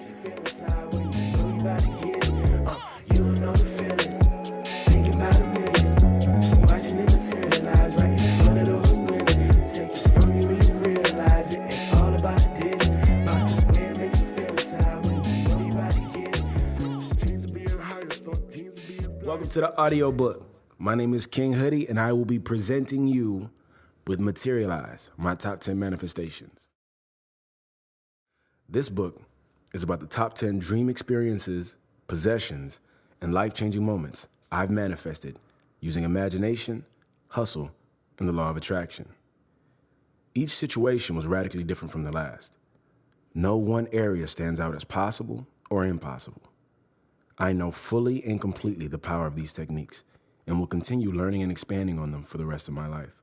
makes you feel inside when you know you about to get it. You don't know the feeling, thinking about a million, watching it materialize right in front of those who win it. Take it from you and you realize it ain't all about the digits, about the way it makes you feel inside when you know you about to get it. Dreams of being higher, dreams of being blind. Welcome to the Audiobook. My name is King Hoodie, and I will be presenting you with Materiali, my top 10 manifestations. This book is about the top 10 dream experiences, possessions, and life-changing moments I've manifested using imagination, hustle, and the law of attraction. Each situation was radically different from the last. No one area stands out as possible or impossible. I know fully and completely the power of these techniques and will continue learning and expanding on them for the rest of my life.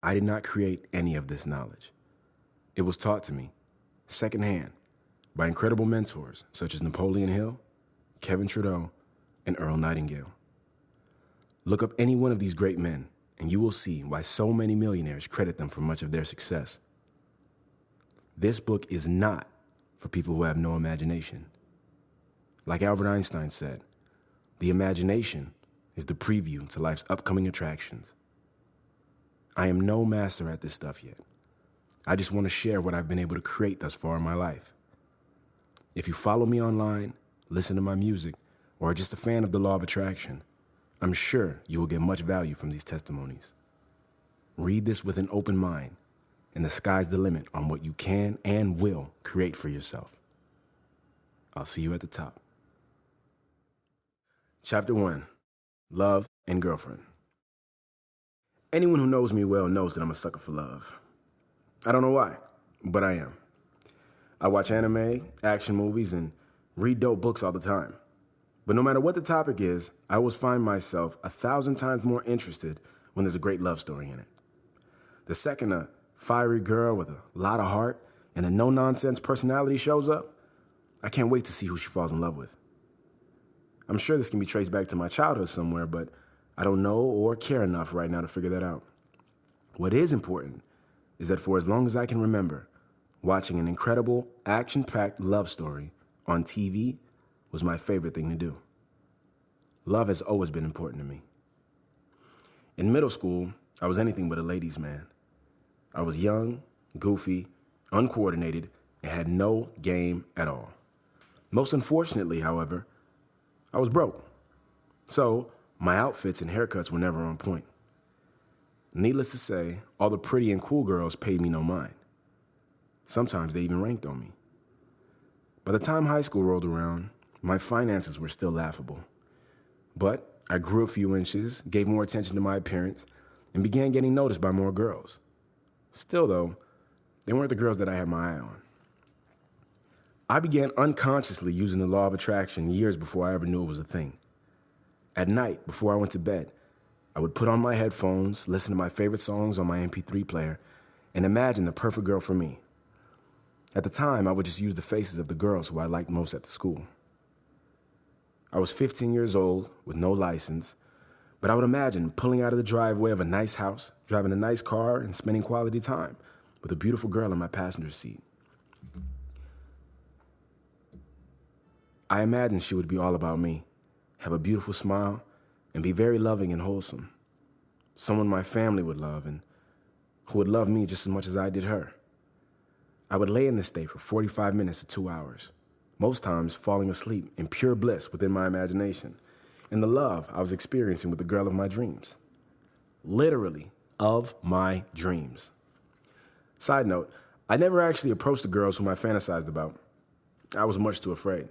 I did not create any of this knowledge. It was taught to me, secondhand, by incredible mentors such as Napoleon Hill, Kevin Trudeau, and Earl Nightingale. Look up any one of these great men, and you will see why so many millionaires credit them for much of their success. This book is not for people who have no imagination. Like Albert Einstein said, the imagination is the preview to life's upcoming attractions. I am no master at this stuff yet. I just want to share what I've been able to create thus far in my life. If you follow me online, listen to my music, or are just a fan of the law of attraction, I'm sure you will get much value from these testimonies. Read this with an open mind, and the sky's the limit on what you can and will create for yourself. I'll see you at the top. Chapter 1. Love and Girlfriend. Anyone who knows me well knows that I'm a sucker for love. I don't know why, but I am. I watch anime, action movies, and read dope books all the time. But no matter what the topic is, I always find myself 1,000 times more interested when there's a great love story in it. The second a fiery girl with a lot of heart and a no-nonsense personality shows up, I can't wait to see who she falls in love with. I'm sure this can be traced back to my childhood somewhere, but I don't know or care enough right now to figure that out. What is important is that for as long as I can remember, watching an incredible, action-packed love story on TV was my favorite thing to do. Love has always been important to me. In middle school, I was anything but a ladies' man. I was young, goofy, uncoordinated, and had no game at all. Most unfortunately, however, I was broke. So my outfits and haircuts were never on point. Needless to say, all the pretty and cool girls paid me no mind. Sometimes they even ranked on me. By the time high school rolled around, my finances were still laughable. But I grew a few inches, gave more attention to my appearance, and began getting noticed by more girls. Still, though, they weren't the girls that I had my eye on. I began unconsciously using the law of attraction years before I ever knew it was a thing. At night, before I went to bed, I would put on my headphones, listen to my favorite songs on my MP3 player, and imagine the perfect girl for me. At the time, I would just use the faces of the girls who I liked most at the school. I was 15 years old with no license, but I would imagine pulling out of the driveway of a nice house, driving a nice car, and spending quality time with a beautiful girl in my passenger seat. I imagined she would be all about me, have a beautiful smile, and be very loving and wholesome. Someone my family would love and who would love me just as much as I did her. I would lay in this state for 45 minutes to 2 hours, most times falling asleep in pure bliss within my imagination and the love I was experiencing with the girl of my dreams. Literally, of my dreams. Side note, I never actually approached the girls whom I fantasized about. I was much too afraid.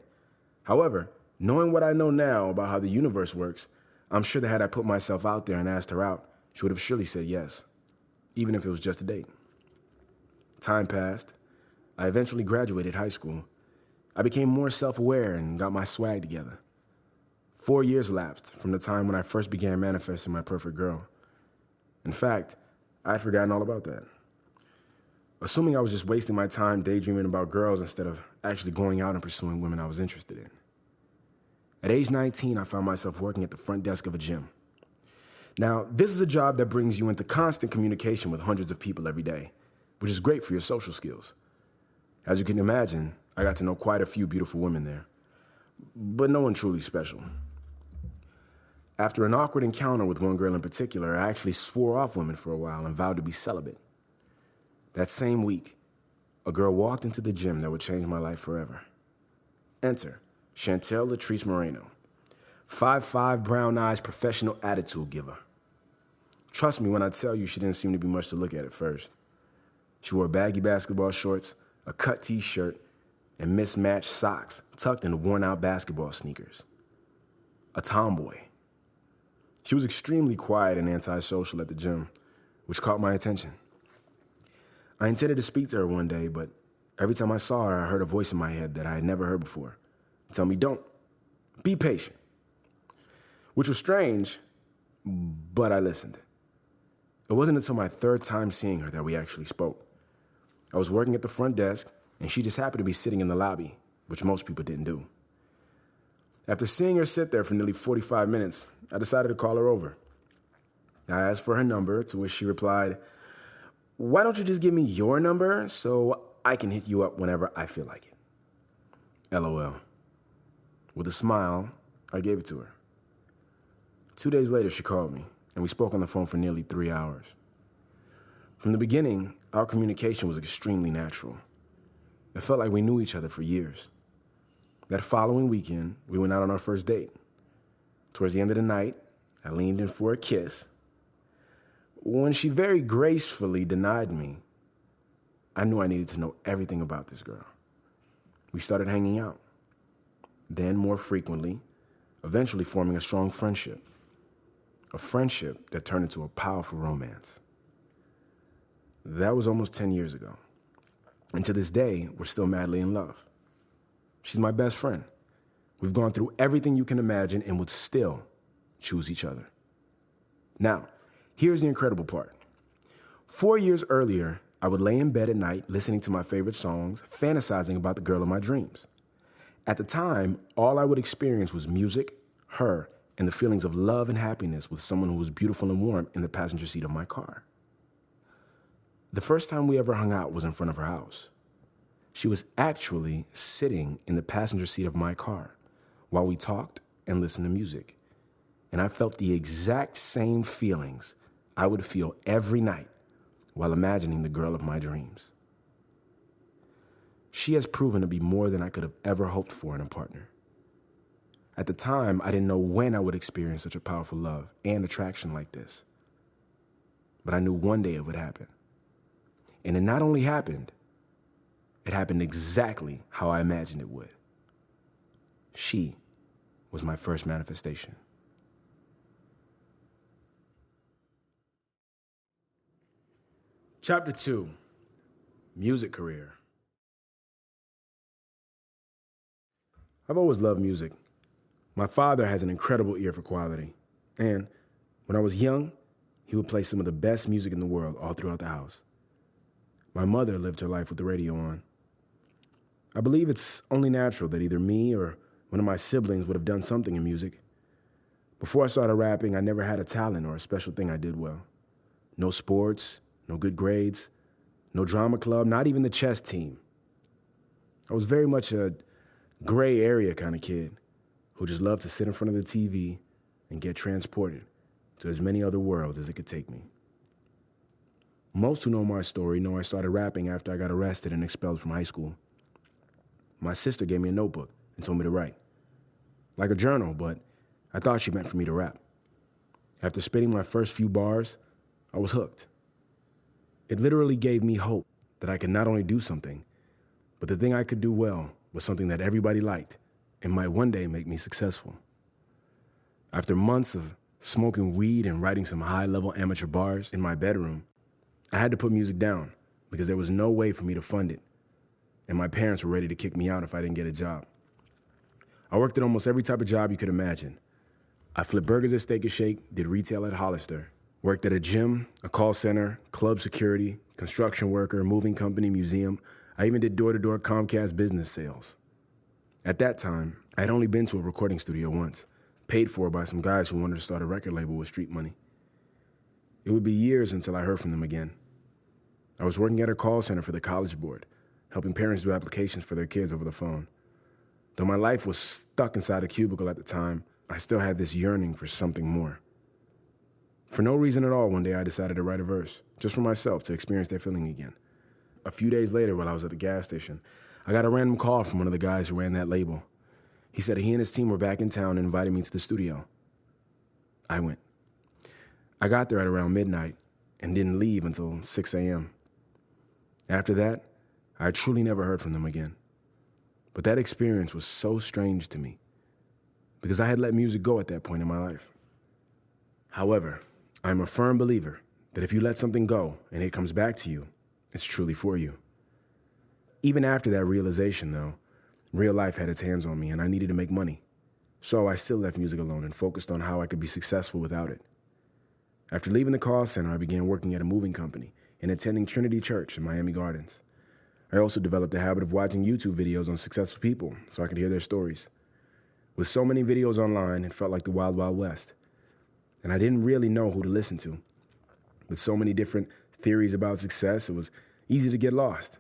However, knowing what I know now about how the universe works, I'm sure that had I put myself out there and asked her out, she would have surely said yes, even if it was just a date. Time passed. I eventually graduated high school. I became more self-aware and got my swag together. 4 years lapsed from the time when I first began manifesting my perfect girl. In fact, I had forgotten all about that. Assuming I was just wasting my time daydreaming about girls instead of actually going out and pursuing women I was interested in. At age 19, I found myself working at the front desk of a gym. Now, this is a job that brings you into constant communication with hundreds of people every day, which is great for your social skills. As you can imagine, I got to know quite a few beautiful women there, but no one truly special. After an awkward encounter with one girl in particular, I actually swore off women for a while and vowed to be celibate. That same week, a girl walked into the gym that would change my life forever. Enter Chantel Latrice Moreno, 5'5", brown eyes, professional attitude giver. Trust me when I tell you she didn't seem to be much to look at first. She wore baggy basketball shorts, a cut t-shirt, and mismatched socks tucked into worn-out basketball sneakers. A tomboy. She was extremely quiet and antisocial at the gym, which caught my attention. I intended to speak to her one day, but every time I saw her, I heard a voice in my head that I had never heard before. Tell me, don't. Be patient. Which was strange, but I listened. It wasn't until my third time seeing her that we actually spoke. I was working at the front desk, and she just happened to be sitting in the lobby, which most people didn't do. After seeing her sit there for nearly 45 minutes, I decided to call her over. I asked for her number, to which she replied, "Why don't you just give me your number so I can hit you up whenever I feel like it?" LOL. With a smile, I gave it to her. 2 days later, she called me, and we spoke on the phone for nearly 3 hours. From the beginning, our communication was extremely natural. It felt like we knew each other for years. That following weekend, we went out on our first date. Towards the end of the night, I leaned in for a kiss. When she very gracefully denied me, I knew I needed to know everything about this girl. We started hanging out, then more frequently, eventually forming a strong friendship. A friendship that turned into a powerful romance. That was almost 10 years ago. And to this day, we're still madly in love. She's my best friend. We've gone through everything you can imagine and would still choose each other. Now, here's the incredible part. 4 years earlier, I would lay in bed at night listening to my favorite songs, fantasizing about the girl of my dreams. At the time, all I would experience was music, her, and the feelings of love and happiness with someone who was beautiful and warm in the passenger seat of my car. The first time we ever hung out was in front of her house. She was actually sitting in the passenger seat of my car while we talked and listened to music. And I felt the exact same feelings I would feel every night while imagining the girl of my dreams. She has proven to be more than I could have ever hoped for in a partner. At the time, I didn't know when I would experience such a powerful love and attraction like this. But I knew one day it would happen. And it not only happened, it happened exactly how I imagined it would. She was my first manifestation. Chapter 2, Music Career. I've always loved music. My father has an incredible ear for quality. And when I was young, he would play some of the best music in the world all throughout the house. My mother lived her life with the radio on. I believe it's only natural that either me or one of my siblings would have done something in music. Before I started rapping, I never had a talent or a special thing I did well. No sports, no good grades, no drama club, not even the chess team. I was very much a gray area kind of kid who just loved to sit in front of the TV and get transported to as many other worlds as it could take me. Most who know my story know I started rapping after I got arrested and expelled from high school. My sister gave me a notebook and told me to write. Like a journal, but I thought she meant for me to rap. After spitting my first few bars, I was hooked. It literally gave me hope that I could not only do something, but the thing I could do well was something that everybody liked and might one day make me successful. After months of smoking weed and writing some high-level amateur bars in my bedroom, I had to put music down because there was no way for me to fund it, and my parents were ready to kick me out if I didn't get a job. I worked at almost every type of job you could imagine. I flipped burgers at Steak and Shake, did retail at Hollister, worked at a gym, a call center, club security, construction worker, moving company, museum. I even did door-to-door Comcast business sales. At that time, I had only been to a recording studio once, paid for by some guys who wanted to start a record label with street money. It would be years until I heard from them again. I was working at a call center for the College Board, helping parents do applications for their kids over the phone. Though my life was stuck inside a cubicle at the time, I still had this yearning for something more. For no reason at all, one day I decided to write a verse, just for myself, to experience that feeling again. A few days later, while I was at the gas station, I got a random call from one of the guys who ran that label. He said he and his team were back in town and invited me to the studio. I went. I got there at around midnight and didn't leave until 6 a.m. After that, I truly never heard from them again. But that experience was so strange to me because I had let music go at that point in my life. However, I'm a firm believer that if you let something go and it comes back to you, it's truly for you. Even after that realization, though, real life had its hands on me and I needed to make money. So I still left music alone and focused on how I could be successful without it. After leaving the call center, I began working at a moving company and attending Trinity Church in Miami Gardens. I also developed a habit of watching YouTube videos on successful people so I could hear their stories. With so many videos online, it felt like the Wild Wild West. And I didn't really know who to listen to. With so many different theories about success, it was easy to get lost.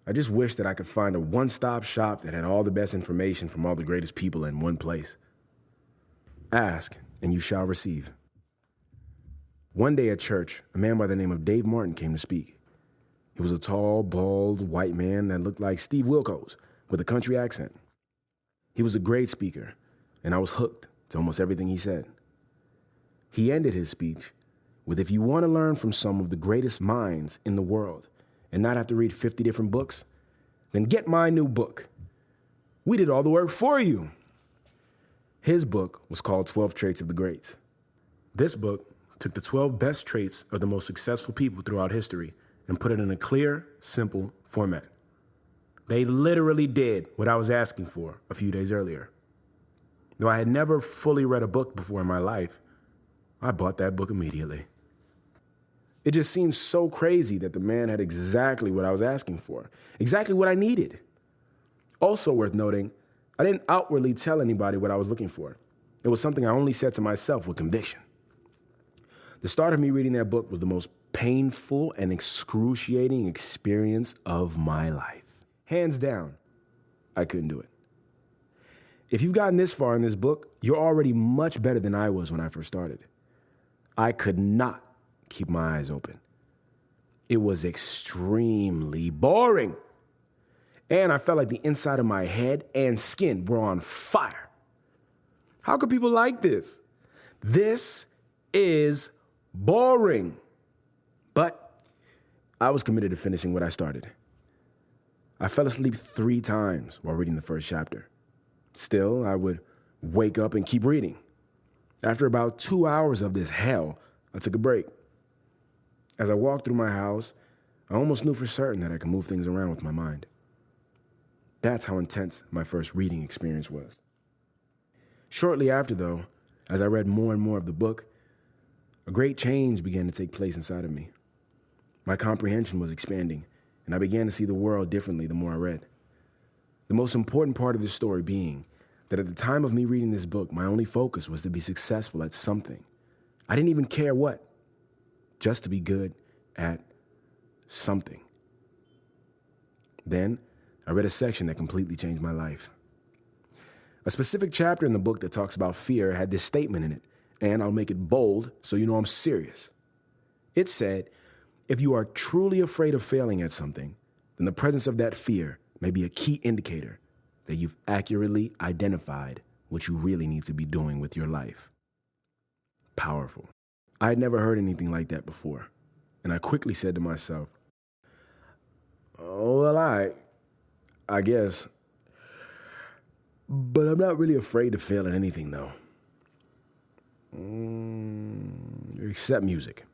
I just wish that I could find a one-stop shop that had all the best information from all the greatest people in one place. Ask, and you shall receive. One day at church, a man by the name of Dave Martin came to speak. He was a tall, bald, white man that looked like Steve Wilkos with a country accent. He was a great speaker, and I was hooked to almost everything he said. He ended his speech with, if you want to learn from some of the greatest minds in the world and not have to read 50 different books, then get my new book. We did all the work for you. His book was called 12 Traits of the Greats. This book took the 12 best traits of the most successful people throughout history and put it in a clear, simple format. They literally did what I was asking for a few days earlier. Though I had never fully read a book before in my life, I bought that book immediately. It just seems so crazy that the man had exactly what I was asking for, exactly what I needed. Also worth noting, I didn't outwardly tell anybody what I was looking for. It was something I only said to myself with conviction. The start of me reading that book was the most painful and excruciating experience of my life. Hands down, I couldn't do it. If you've gotten this far in this book, you're already much better than I was when I first started. I could not keep my eyes open. It was extremely boring. And I felt like the inside of my head and skin were on fire. How could people like this? This is boring. But I was committed to finishing what I started. I fell asleep 3 times while reading the first chapter. Still, I would wake up and keep reading. After about 2 hours of this hell, I took a break. As I walked through my house, I almost knew for certain that I could move things around with my mind. That's how intense my first reading experience was. Shortly after, though, as I read more and more of the book, a great change began to take place inside of me. My comprehension was expanding, and I began to see the world differently the more I read. The most important part of this story being that at the time of me reading this book, my only focus was to be successful at something. I didn't even care what, just to be good at something. Then I read a section that completely changed my life. A specific chapter in the book that talks about fear had this statement in it, and I'll make it bold so you know I'm serious. It said, if you are truly afraid of failing at something, then the presence of that fear may be a key indicator that you've accurately identified what you really need to be doing with your life. Powerful. I had never heard anything like that before, and I quickly said to myself, oh, well, I guess. But I'm not really afraid to fail at anything, though. Except music.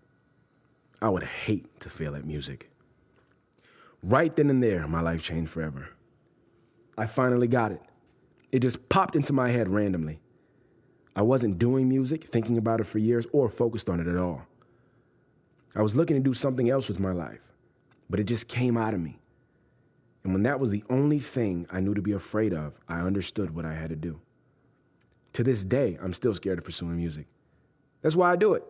I would hate to fail at music. Right then and there, my life changed forever. I finally got it. It just popped into my head randomly. I wasn't doing music, thinking about it for years, or focused on it at all. I was looking to do something else with my life, but it just came out of me. And when that was the only thing I knew to be afraid of, I understood what I had to do. To this day, I'm still scared of pursuing music. That's why I do it.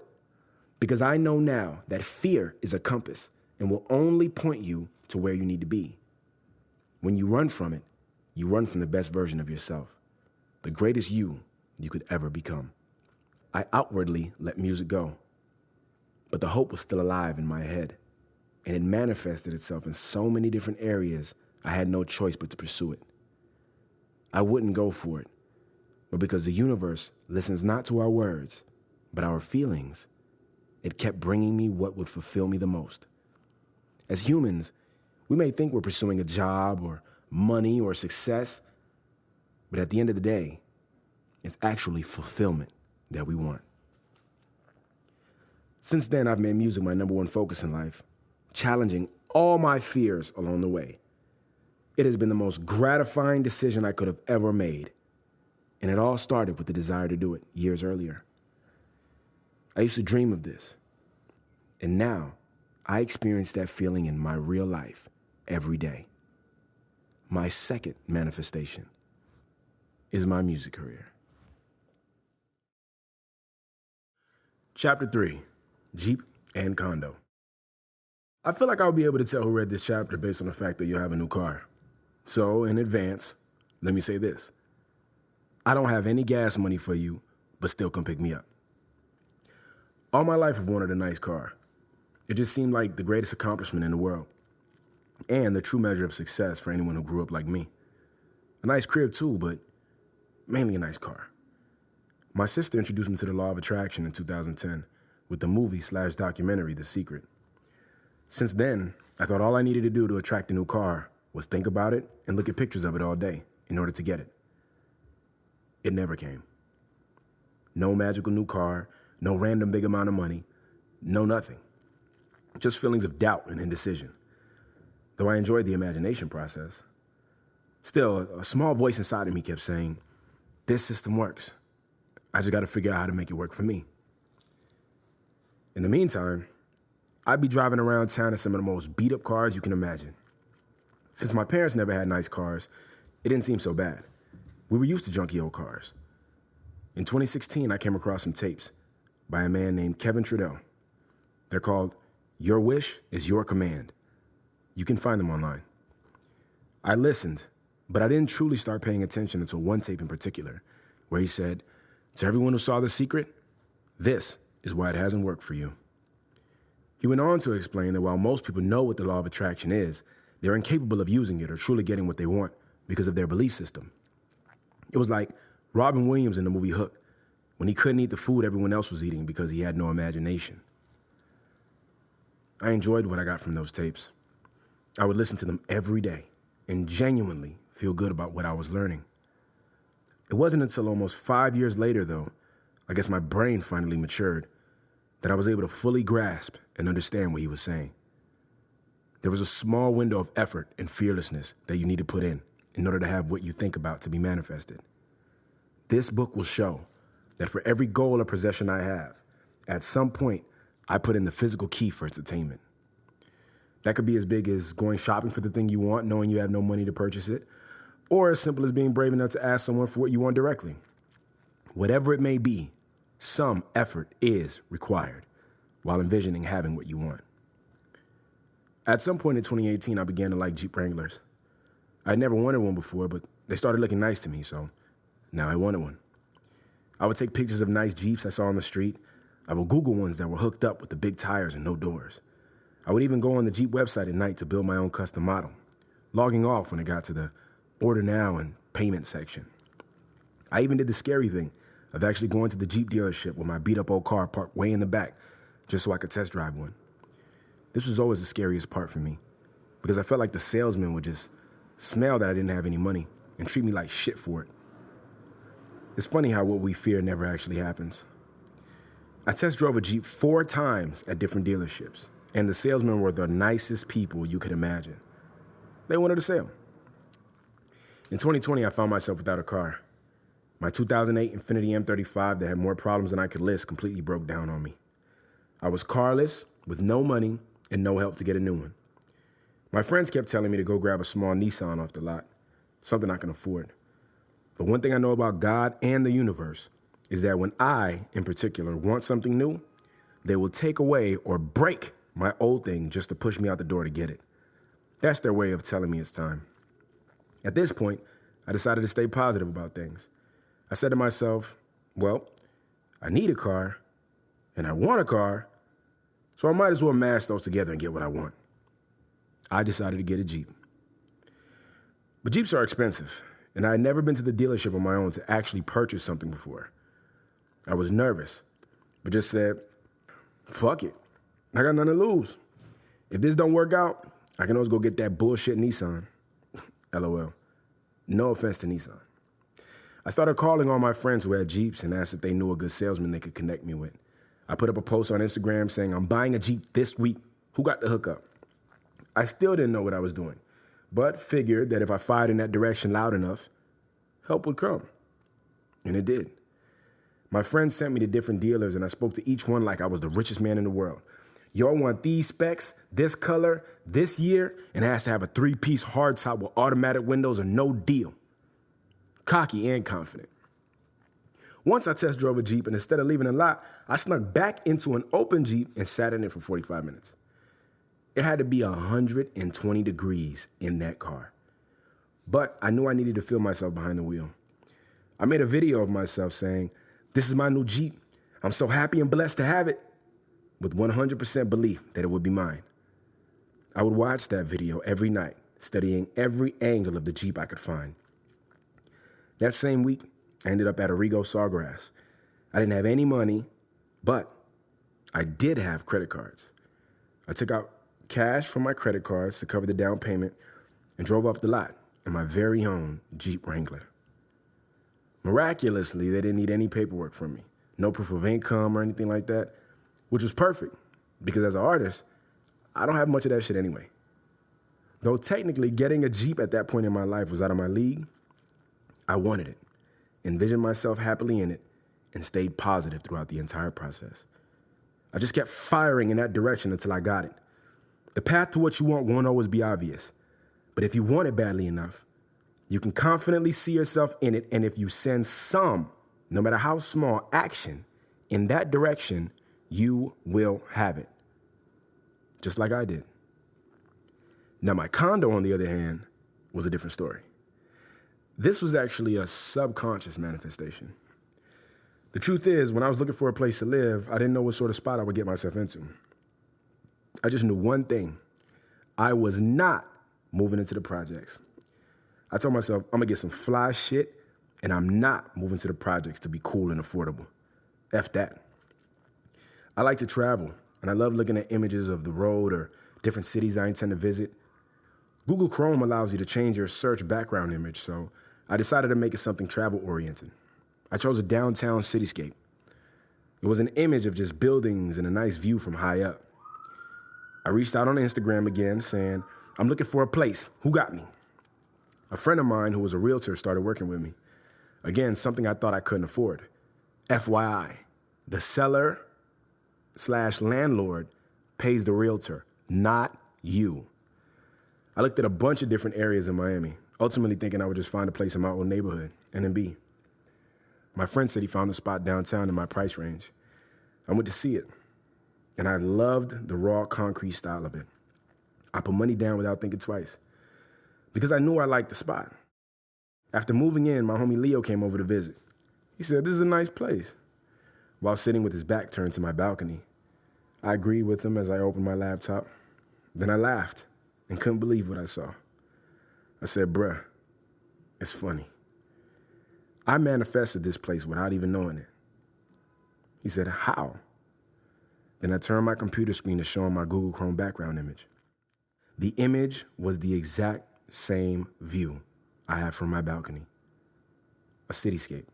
Because I know now that fear is a compass, and will only point you to where you need to be. When you run from it, you run from the best version of yourself, the greatest you could ever become. I outwardly let music go, but the hope was still alive in my head, and it manifested itself in so many different areas I had no choice but to pursue it. I wouldn't go for it, but because the universe listens not to our words, but our feelings, it kept bringing me what would fulfill me the most. As humans, we may think we're pursuing a job or money or success, but at the end of the day, it's actually fulfillment that we want. Since then, I've made music my number one focus in life, challenging all my fears along the way. It has been the most gratifying decision I could have ever made, and it all started with the desire to do it years earlier. I used to dream of this, and now I experience that feeling in my real life every day. My second manifestation is my music career. Chapter 3, Jeep and Condo. I feel like I'll be able to tell who read this chapter based on the fact that you'll have a new car. So, in advance, let me say this. I don't have any gas money for you, but still come pick me up. All my life I've wanted a nice car. It just seemed like the greatest accomplishment in the world, and the true measure of success for anyone who grew up like me. A nice crib too, but mainly a nice car. My sister introduced me to the law of attraction in 2010 with the movie/documentary, The Secret. Since then, I thought all I needed to do to attract a new car was think about it and look at pictures of it all day in order to get it. It never came. No magical new car, no random big amount of money, no nothing. Just feelings of doubt and indecision. Though I enjoyed the imagination process, still, a small voice inside of me kept saying, this system works. I just got to figure out how to make it work for me. In the meantime, I'd be driving around town in some of the most beat up cars you can imagine. Since my parents never had nice cars, it didn't seem so bad. We were used to junky old cars. In 2016, I came across some tapes by a man named Kevin Trudell. They're called Your Wish is Your Command. You can find them online. I listened, but I didn't truly start paying attention until one tape in particular, where he said, to everyone who saw The Secret, this is why it hasn't worked for you. He went on to explain that while most people know what the law of attraction is, they're incapable of using it or truly getting what they want because of their belief system. It was like Robin Williams in the movie Hook, when he couldn't eat the food everyone else was eating because he had no imagination. I enjoyed what I got from those tapes. I would listen to them every day and genuinely feel good about what I was learning. It wasn't until almost 5 years later, though, I guess my brain finally matured, that I was able to fully grasp and understand what he was saying. There was a small window of effort and fearlessness that you need to put in order to have what you think about to be manifested. This book will show that for every goal or possession I have, at some point, I put in the physical key for its attainment. That could be as big as going shopping for the thing you want, knowing you have no money to purchase it, or as simple as being brave enough to ask someone for what you want directly. Whatever it may be, some effort is required while envisioning having what you want. At some point in 2018, I began to like Jeep Wranglers. I'd never wanted one before, but they started looking nice to me, so now I wanted one. I would take pictures of nice Jeeps I saw on the street. I would Google ones that were hooked up with the big tires and no doors. I would even go on the Jeep website at night to build my own custom model, logging off when it got to the order now and payment section. I even did the scary thing of actually going to the Jeep dealership with my beat up old car parked way in the back just so I could test drive one. This was always the scariest part for me because I felt like the salesman would just smell that I didn't have any money and treat me like shit for it. It's funny how what we fear never actually happens. I test drove a Jeep 4 times at different dealerships, and the salesmen were the nicest people you could imagine. They wanted a sale. In 2020, I found myself without a car. My 2008 Infiniti M35 that had more problems than I could list completely broke down on me. I was carless, with no money, and no help to get a new one. My friends kept telling me to go grab a small Nissan off the lot, something I can afford. But one thing I know about God and the universe is that when I, in particular, want something new, they will take away or break my old thing, just to push me out the door to get it. That's their way of telling me it's time. At this point, I decided to stay positive about things. I said to myself, well, I need a car, and I want a car, so I might as well mash those together and get what I want. I decided to get a Jeep. But Jeeps are expensive, and I had never been to the dealership on my own to actually purchase something before. I was nervous, but just said, fuck it. I got nothing to lose. If this don't work out, I can always go get that bullshit Nissan. LOL. No offense to Nissan. I started calling all my friends who had Jeeps and asked if they knew a good salesman they could connect me with. I put up a post on Instagram saying, I'm buying a Jeep this week. Who got the hookup? I still didn't know what I was doing, but figured that if I fired in that direction loud enough, help would come. And it did. My friends sent me to different dealers, and I spoke to each one like I was the richest man in the world. Y'all want these specs, this color, this year, and it has to have a 3-piece hardtop with automatic windows or no deal. Cocky and confident. Once I test drove a Jeep, and instead of leaving a lot, I snuck back into an open Jeep and sat in it for 45 minutes. It had to be 120 degrees in that car. But I knew I needed to feel myself behind the wheel. I made a video of myself saying, this is my new Jeep. I'm so happy and blessed to have it, with 100% belief that it would be mine. I would watch that video every night, studying every angle of the Jeep I could find. That same week, I ended up at Arrigo Sawgrass. I didn't have any money, but I did have credit cards. I took out cash from my credit cards to cover the down payment and drove off the lot in my very own Jeep Wrangler. Miraculously, they didn't need any paperwork from me, no proof of income or anything like that, which was perfect because as an artist, I don't have much of that shit anyway. Though technically getting a Jeep at that point in my life was out of my league, I wanted it, envisioned myself happily in it, and stayed positive throughout the entire process. I just kept firing in that direction until I got it. The path to what you want won't always be obvious, but if you want it badly enough, you can confidently see yourself in it, and if you send some, no matter how small, action in that direction, you will have it. Just like I did. Now, my condo, on the other hand, was a different story. This was actually a subconscious manifestation. The truth is, when I was looking for a place to live, I didn't know what sort of spot I would get myself into. I just knew one thing. I was not moving into the projects. I told myself, I'm gonna get some fly shit, and I'm not moving to the projects to be cool and affordable. F that. I like to travel, and I love looking at images of the road or different cities I intend to visit. Google Chrome allows you to change your search background image, so I decided to make it something travel-oriented. I chose a downtown cityscape. It was an image of just buildings and a nice view from high up. I reached out on Instagram again saying, I'm looking for a place. Who got me? A friend of mine who was a realtor started working with me. Again, something I thought I couldn't afford. FYI, the seller/landlord pays the realtor, not you. I looked at a bunch of different areas in Miami, ultimately thinking I would just find a place in my own neighborhood, N&B. My friend said he found a spot downtown in my price range. I went to see it, and I loved the raw concrete style of it. I put money down without thinking twice, because I knew I liked the spot. After moving in, my homie Leo came over to visit. He said, this is a nice place, while sitting with his back turned to my balcony. I agreed with him as I opened my laptop. Then I laughed and couldn't believe what I saw. I said, bruh, it's funny. I manifested this place without even knowing it. He said, how? Then I turned my computer screen to show him my Google Chrome background image. The image was the exact same view I have from my balcony. A cityscape.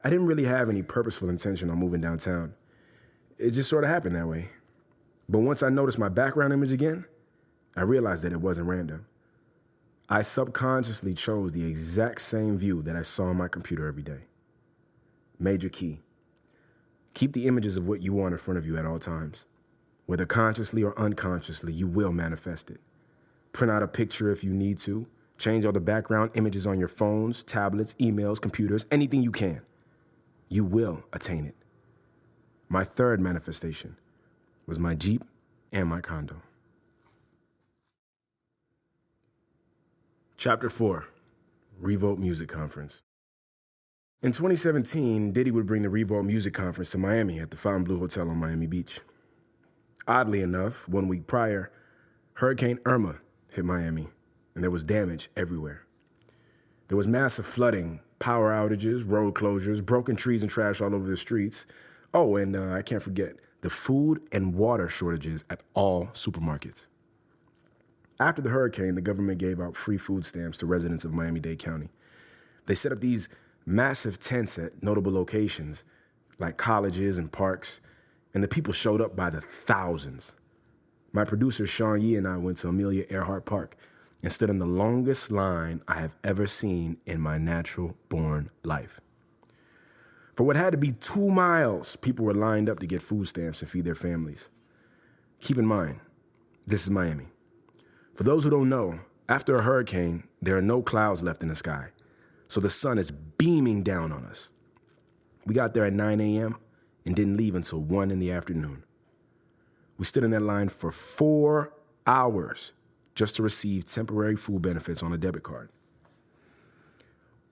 I didn't really have any purposeful intention on moving downtown. It just sort of happened that way. But once I noticed my background image again, I realized that it wasn't random. I subconsciously chose the exact same view that I saw on my computer every day. Major key. Keep the images of what you want in front of you at all times. Whether consciously or unconsciously, you will manifest it. Print out a picture if you need to. Change all the background images on your phones, tablets, emails, computers, anything you can. You will attain it. My third manifestation. was my Jeep and my condo. Chapter 4, Revolt Music Conference. In 2017, Diddy would bring the Revolt Music Conference to Miami at the Fontainebleau Hotel on Miami Beach. Oddly enough, 1 week prior, Hurricane Irma hit Miami, and there was damage everywhere. There was massive flooding, power outages, road closures, broken trees and trash all over the streets. Oh, and I can't forget the food and water shortages at all supermarkets. After the hurricane, the government gave out free food stamps to residents of Miami-Dade County. They set up these massive tents at notable locations like colleges and parks, and the people showed up by the thousands. My producer, Sean Yee, and I went to Amelia Earhart Park and stood in the longest line I have ever seen in my natural-born life. For what had to be 2 miles, people were lined up to get food stamps and feed their families. Keep in mind, this is Miami. For those who don't know, after a hurricane, there are no clouds left in the sky, so the sun is beaming down on us. We got there at 9 a.m. and didn't leave until 1 in the afternoon. We stood in that line for 4 hours just to receive temporary food benefits on a debit card.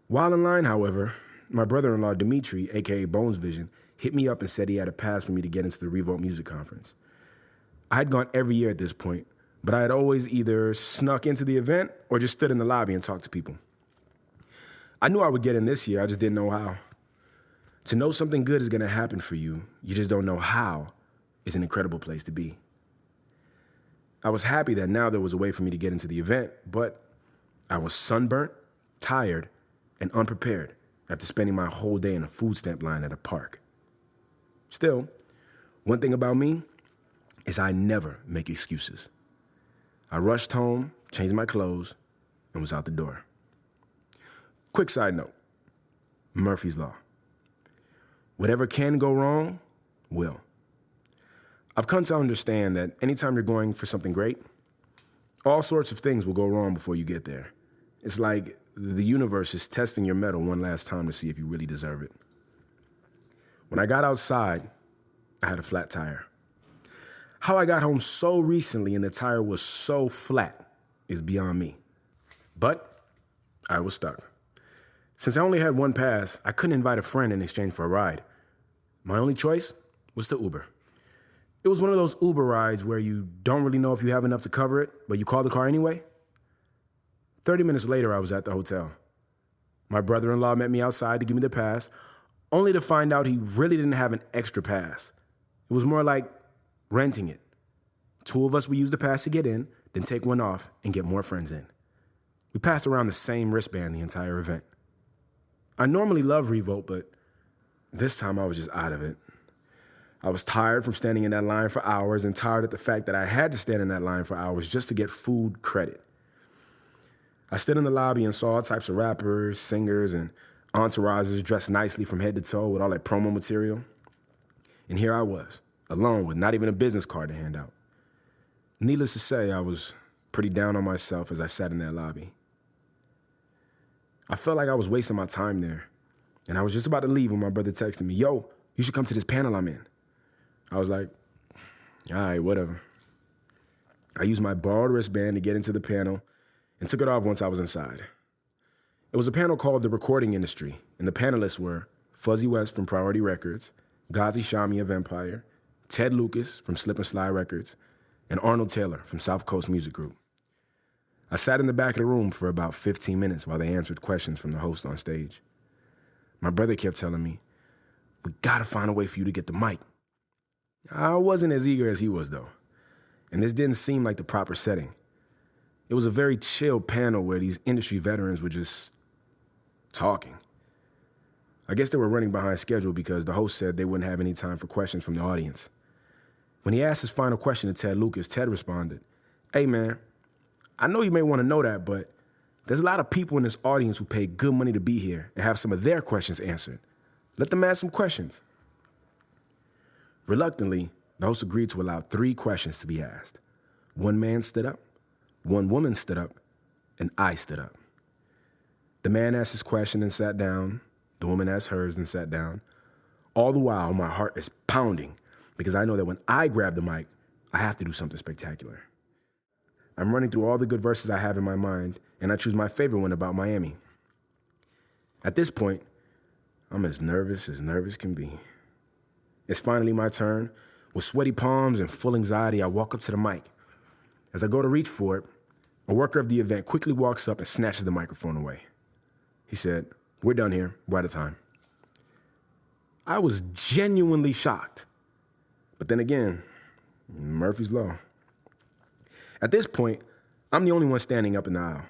While in line, however, my brother-in-law, Dimitri, a.k.a. Bones Vision, hit me up and said he had a pass for me to get into the Revolt Music Conference. I had gone every year at this point, but I had always either snuck into the event or just stood in the lobby and talked to people. I knew I would get in this year, I just didn't know how. To know something good is going to happen for you, you just don't know how, is an incredible place to be. I was happy that now there was a way for me to get into the event, but I was sunburnt, tired, and unprepared after spending my whole day in a food stamp line at a park. Still, one thing about me is I never make excuses. I rushed home, changed my clothes, and was out the door. Quick side note, Murphy's Law. Whatever can go wrong, will. I've come to understand that anytime you're going for something great, all sorts of things will go wrong before you get there. It's like the universe is testing your mettle one last time to see if you really deserve it. When I got outside, I had a flat tire. How I got home so recently and the tire was so flat is beyond me. But I was stuck. Since I only had 1 pass, I couldn't invite a friend in exchange for a ride. My only choice was to Uber. It was one of those Uber rides where you don't really know if you have enough to cover it, but you call the car anyway. 30 minutes later, I was at the hotel. My brother-in-law met me outside to give me the pass, only to find out he really didn't have an extra pass. It was more like renting it. 2 of us would use the pass to get in, then take 1 off and get more friends in. We passed around the same wristband the entire event. I normally love Revolt, but this time I was just out of it. I was tired from standing in that line for hours and tired at the fact that I had to stand in that line for hours just to get food credit. I stood in the lobby and saw all types of rappers, singers, and entourages dressed nicely from head to toe with all that promo material. And here I was, alone with not even a business card to hand out. Needless to say, I was pretty down on myself as I sat in that lobby. I felt like I was wasting my time there, and I was just about to leave when my brother texted me, "Yo, you should come to this panel I'm in." I was like, all right, whatever. I used my borrowed wristband to get into the panel and took it off once I was inside. It was a panel called The Recording Industry, and the panelists were Fuzzy West from Priority Records, Ghazi Shami of Empire, Ted Lucas from Slip and Slide Records, and Arnold Taylor from South Coast Music Group. I sat in the back of the room for about 15 minutes while they answered questions from the host on stage. My brother kept telling me, "We gotta find a way for you to get the mic." I wasn't as eager as he was, though, and this didn't seem like the proper setting. It was a very chill panel where these industry veterans were just talking. I guess they were running behind schedule because the host said they wouldn't have any time for questions from the audience. When he asked his final question to Ted Lucas, Ted responded, "Hey, man, I know you may want to know that, but there's a lot of people in this audience who pay good money to be here and have some of their questions answered. Let them ask some questions." Reluctantly, the host agreed to allow 3 questions to be asked. 1 man stood up, 1 woman stood up, and I stood up. The man asked his question and sat down. The woman asked hers and sat down. All the while, my heart is pounding because I know that when I grab the mic, I have to do something spectacular. I'm running through all the good verses I have in my mind, and I choose my favorite one about Miami. At this point, I'm as nervous can be. It's finally my turn. With sweaty palms and full anxiety, I walk up to the mic. As I go to reach for it, a worker of the event quickly walks up and snatches the microphone away. He said, "We're done here. We're out of time." I was genuinely shocked. But then again, Murphy's Law. At this point, I'm the only one standing up in the aisle,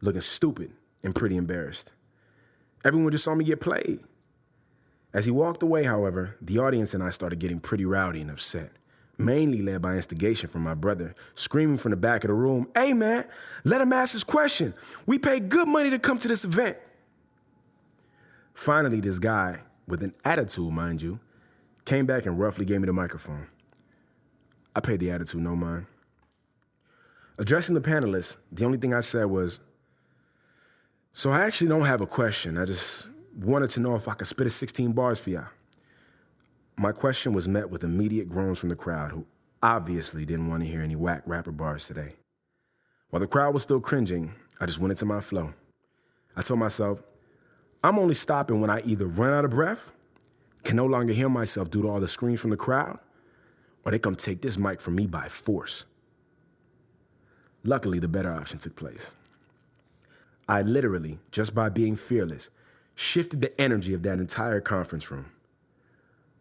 looking stupid and pretty embarrassed. Everyone just saw me get played. As he walked away, however, the audience and I started getting pretty rowdy and upset, mainly led by instigation from my brother, screaming from the back of the room, "Hey man, let him ask his question. We paid good money to come to this event." Finally, this guy, with an attitude, mind you, came back and roughly gave me the microphone. I paid the attitude no mind. Addressing the panelists, the only thing I said was, "So I actually don't have a question. I just wanted to know if I could spit a 16 bars for y'all." My question was met with immediate groans from the crowd, who obviously didn't want to hear any whack rapper bars today. While the crowd was still cringing, I just went into my flow. I told myself, I'm only stopping when I either run out of breath, can no longer hear myself due to all the screams from the crowd, or they come take this mic from me by force. Luckily, the better option took place. I literally, just by being fearless, shifted the energy of that entire conference room,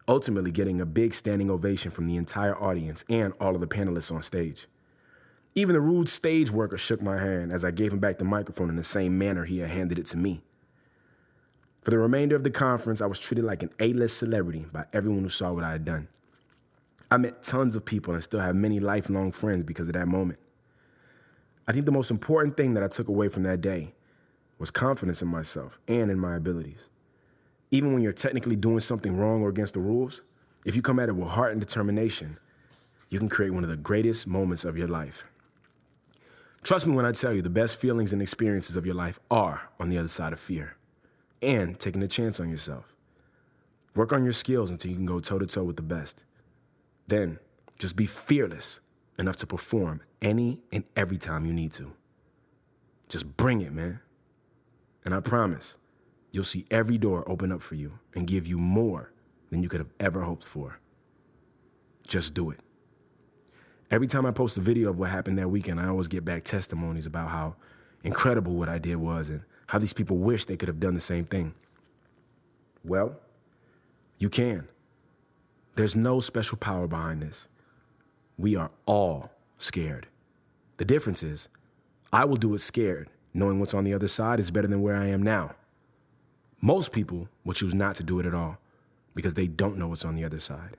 ultimately getting a big standing ovation from the entire audience and all of the panelists on stage. Even the rude stage worker shook my hand as I gave him back the microphone in the same manner he had handed it to me. For the remainder of the conference, I was treated like an A-list celebrity by everyone who saw what I had done. I met tons of people and still have many lifelong friends because of that moment. I think the most important thing that I took away from that day was confidence in myself and in my abilities. Even when you're technically doing something wrong or against the rules, if you come at it with heart and determination, you can create one of the greatest moments of your life. Trust me when I tell you the best feelings and experiences of your life are on the other side of fear and taking a chance on yourself. Work on your skills until you can go toe-to-toe with the best. Then, just be fearless enough to perform any and every time you need to. Just bring it, man. And I promise, you'll see every door open up for you and give you more than you could have ever hoped for. Just do it. Every time I post a video of what happened that weekend, I always get back testimonies about how incredible what I did was and how these people wish they could have done the same thing. Well, you can. There's no special power behind this. We are all scared. The difference is, I will do it scared, knowing what's on the other side is better than where I am now. Most people will choose not to do it at all because they don't know what's on the other side.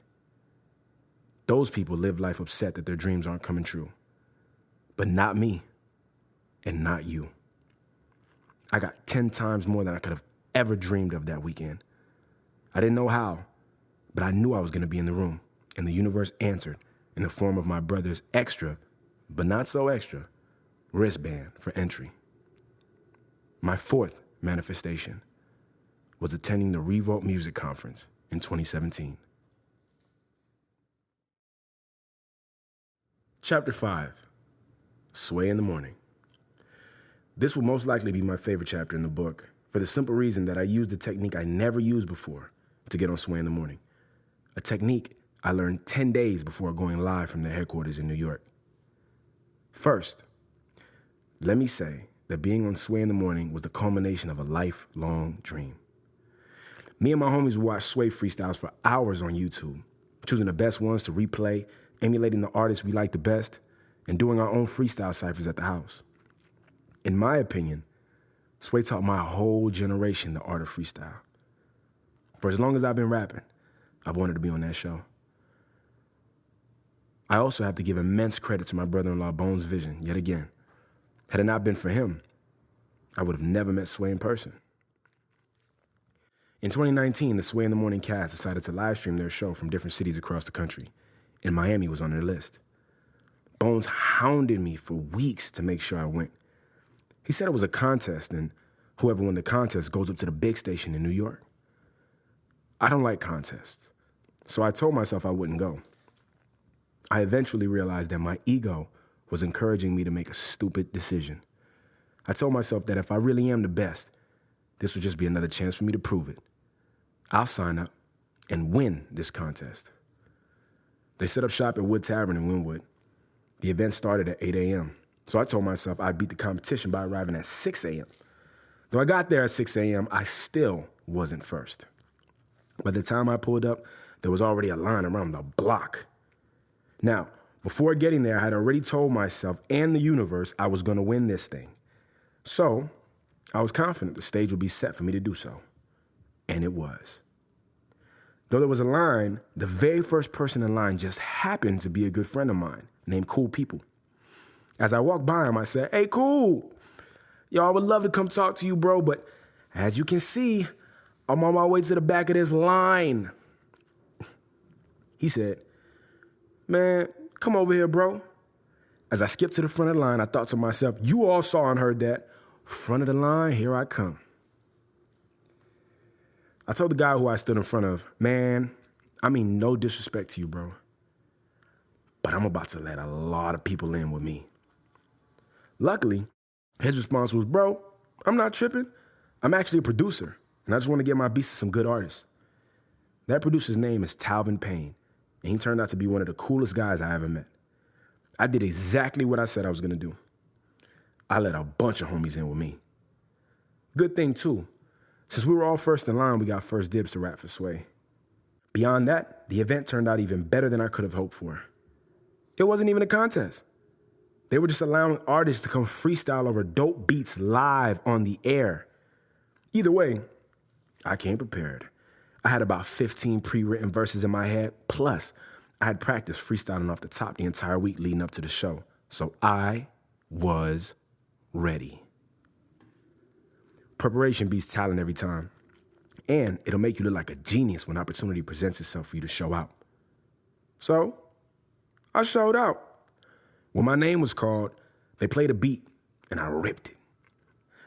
Those people live life upset that their dreams aren't coming true. But not me, and not you. I got 10 times more than I could have ever dreamed of that weekend. I didn't know how, but I knew I was going to be in the room, and the universe answered in the form of my brother's extra, but not so extra, wristband for entry. My fourth manifestation was attending the Revolt Music Conference in 2017. Chapter 5, Sway in the Morning. This will most likely be my favorite chapter in the book for the simple reason that I used a technique I never used before to get on Sway in the Morning. A technique I learned 10 days before going live from their headquarters in New York. First, let me say that being on Sway in the Morning was the culmination of a lifelong dream. Me and my homies would watch Sway freestyles for hours on YouTube, choosing the best ones to replay, emulating the artists we liked the best, and doing our own freestyle ciphers at the house. In my opinion, Sway taught my whole generation the art of freestyle. For as long as I've been rapping, I've wanted to be on that show. I also have to give immense credit to my brother-in-law Bones' vision, yet again. Had it not been for him, I would have never met Sway in person. In 2019, the Sway in the Morning cast decided to live stream their show from different cities across the country, and Miami was on their list. Bones hounded me for weeks to make sure I went. He said it was a contest, and whoever won the contest goes up to the big station in New York. I don't like contests. So I told myself I wouldn't go. I eventually realized that my ego was encouraging me to make a stupid decision. I told myself that if I really am the best, this would just be another chance for me to prove it. I'll sign up and win this contest. They set up shop at Wood Tavern in Wynwood. The event started at 8 a.m., so I told myself I'd beat the competition by arriving at 6 a.m. Though I got there at 6 a.m., I still wasn't first. By the time I pulled up, there was already a line around the block. Now, before getting there, I had already told myself and the universe I was going to win this thing. So I was confident the stage would be set for me to do so. And it was. Though there was a line, the very first person in line just happened to be a good friend of mine named Cool People. As I walked by him, I said, "Hey, Cool. Yo, I would love to come talk to you, bro, but as you can see, I'm on my way to the back of this line." He said, "Man, come over here, bro." As I skipped to the front of the line, I thought to myself, you all saw and heard that. Front of the line, here I come. I told the guy who I stood in front of, "Man, I mean no disrespect to you, bro, but I'm about to let a lot of people in with me." Luckily, his response was, "Bro, I'm not tripping. I'm actually a producer, and I just want to get my beats to some good artists." That producer's name is Talvin Payne, and he turned out to be one of the coolest guys I ever met. I did exactly what I said I was going to do. I let a bunch of homies in with me. Good thing, too. Since we were all first in line, we got first dibs to rap for Sway. Beyond that, the event turned out even better than I could have hoped for. It wasn't even a contest. They were just allowing artists to come freestyle over dope beats live on the air. Either way, I came prepared. I had about 15 pre-written verses in my head, plus I had practiced freestyling off the top the entire week leading up to the show. So I was ready. Preparation beats talent every time. And it'll make you look like a genius when opportunity presents itself for you to show out. So I showed out. When my name was called, they played a beat and I ripped it.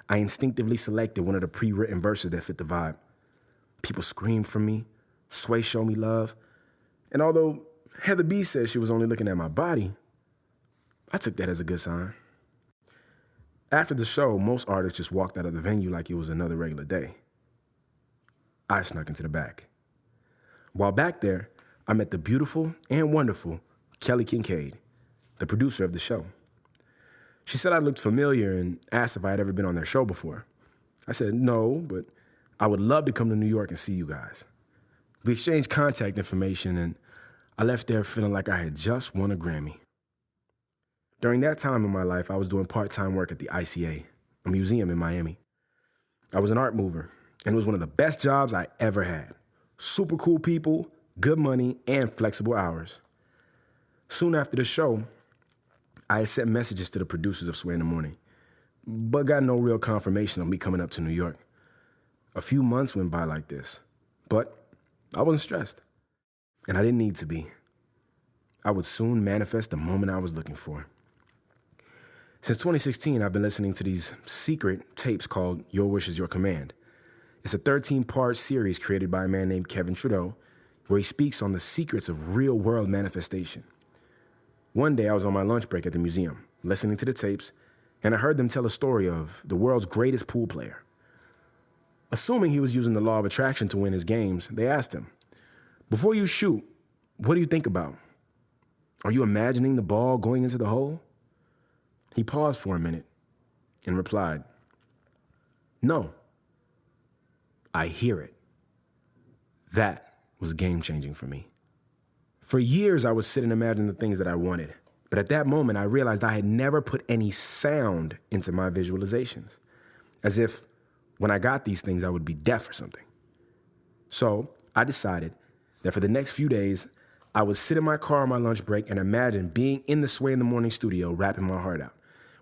I instinctively selected one of the pre-written verses that fit the vibe. People screamed from me, Sway showed me love. And although Heather B said she was only looking at my body, I took that as a good sign. After the show, most artists just walked out of the venue like it was another regular day. I snuck into the back. While back there, I met the beautiful and wonderful Kelly Kincaid, the producer of the show. She said I looked familiar and asked if I had ever been on their show before. I said no, but I would love to come to New York and see you guys. We exchanged contact information and I left there feeling like I had just won a Grammy. During that time in my life, I was doing part-time work at the ICA, a museum in Miami. I was an art mover, and it was one of the best jobs I ever had. Super cool people, good money, and flexible hours. Soon after the show, I had sent messages to the producers of Sway in the Morning, but got no real confirmation of me coming up to New York. A few months went by like this, but I wasn't stressed, and I didn't need to be. I would soon manifest the moment I was looking for. Since 2016, I've been listening to these secret tapes called Your Wish is Your Command. It's a 13-part series created by a man named Kevin Trudeau, where he speaks on the secrets of real-world manifestation. One day, I was on my lunch break at the museum, listening to the tapes, and I heard them tell a story of the world's greatest pool player. Assuming he was using the law of attraction to win his games, they asked him, "Before you shoot, what do you think about? Are you imagining the ball going into the hole?" He paused for a minute and replied, "No, I hear it." That was game-changing for me. For years, I would sit and imagine the things that I wanted. But at that moment, I realized I had never put any sound into my visualizations, as if when I got these things, I would be deaf or something. So I decided that for the next few days, I would sit in my car on my lunch break and imagine being in the Sway in the Morning studio, rapping my heart out,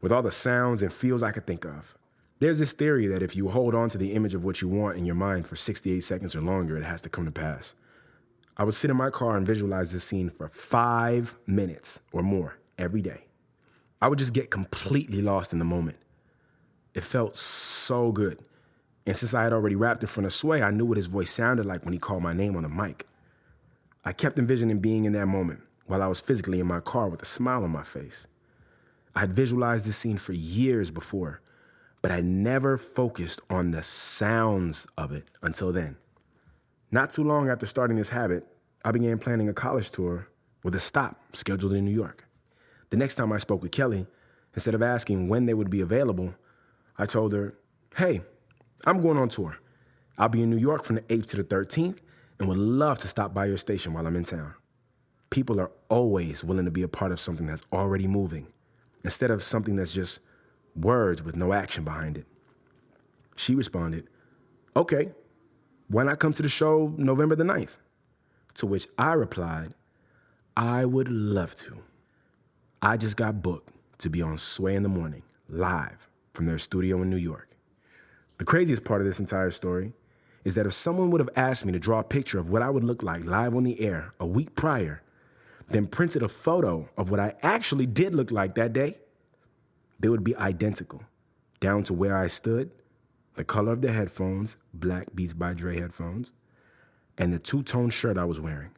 with all the sounds and feels I could think of. There's this theory that if you hold on to the image of what you want in your mind for 68 seconds or longer, it has to come to pass. I would sit in my car and visualize this scene for 5 minutes or more every day. I would just get completely lost in the moment. It felt so good. And since I had already rapped in front of Sway, I knew what his voice sounded like when he called my name on the mic. I kept envisioning being in that moment while I was physically in my car with a smile on my face. I had visualized this scene for years before, but I never focused on the sounds of it until then. Not too long after starting this habit, I began planning a college tour with a stop scheduled in New York. The next time I spoke with Kelly, instead of asking when they would be available, I told her, "Hey, I'm going on tour. I'll be in New York from the 8th to the 13th and would love to stop by your station while I'm in town." People are always willing to be a part of something that's already moving, instead of something that's just words with no action behind it. She responded, "Okay, why not come to the show November the 9th? To which I replied, "I would love to." I just got booked to be on Sway in the Morning, live from their studio in New York. The craziest part of this entire story is that if someone would have asked me to draw a picture of what I would look like live on the air a week prior, then printed a photo of what I actually did look like that day, they would be identical, down to where I stood, the color of the headphones, black Beats by Dre headphones, and the two-tone shirt I was wearing.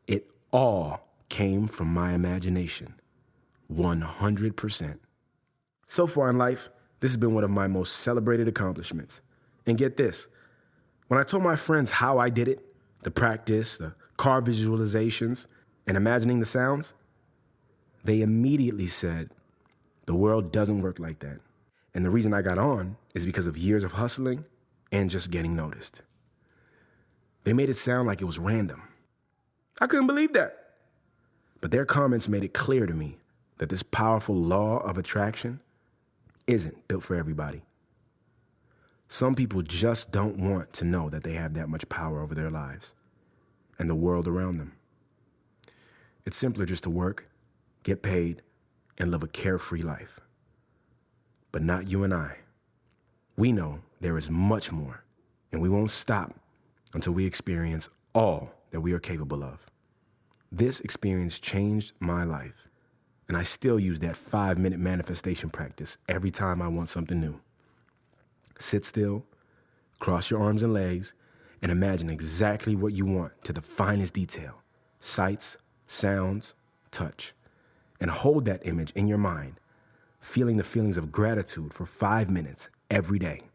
It all came from my imagination, 100%. So far in life, this has been one of my most celebrated accomplishments. And get this, when I told my friends how I did it, the practice, the car visualizations, and imagining the sounds, they immediately said, "The world doesn't work like that." And the reason I got on is because of years of hustling and just getting noticed. They made it sound like it was random. I couldn't believe that. But their comments made it clear to me that this powerful law of attraction isn't built for everybody. Some people just don't want to know that they have that much power over their lives and the world around them. It's simpler just to work, get paid, and live a carefree life. But not you and I. We know there is much more, and we won't stop until we experience all that we are capable of. This experience changed my life, and I still use that 5-minute manifestation practice every time I want something new. Sit still, cross your arms and legs, and imagine exactly what you want to the finest detail: sights, sounds, touch. And hold that image in your mind, feeling the feelings of gratitude for 5 minutes every day.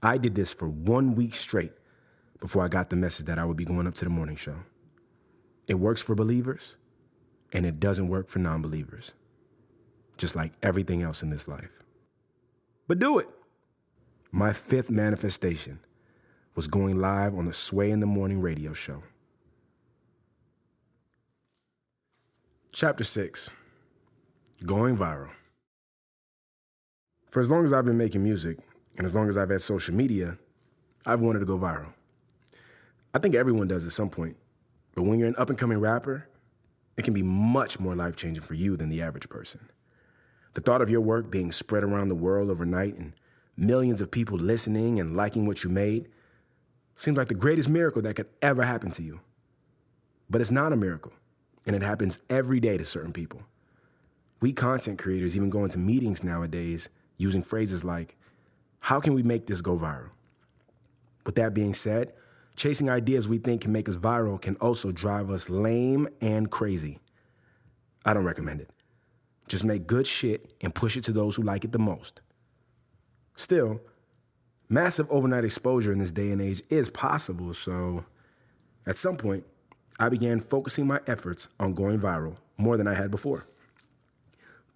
I did this for 1 week straight before I got the message that I would be going up to the morning show. It works for believers, and it doesn't work for non-believers, just like everything else in this life. But do it. My 5th manifestation was going live on the Sway in the Morning radio show. Chapter 6, Going Viral. For as long as I've been making music, and as long as I've had social media, I've wanted to go viral. I think everyone does at some point, but when you're an up-and-coming rapper, it can be much more life-changing for you than the average person. The thought of your work being spread around the world overnight and millions of people listening and liking what you made seems like the greatest miracle that could ever happen to you. But it's not a miracle, and it happens every day to certain people. We content creators even go into meetings nowadays using phrases like, "How can we make this go viral?" With that being said, chasing ideas we think can make us viral can also drive us lame and crazy. I don't recommend it. Just make good shit and push it to those who like it the most. Still, massive overnight exposure in this day and age is possible, so at some point, I began focusing my efforts on going viral more than I had before.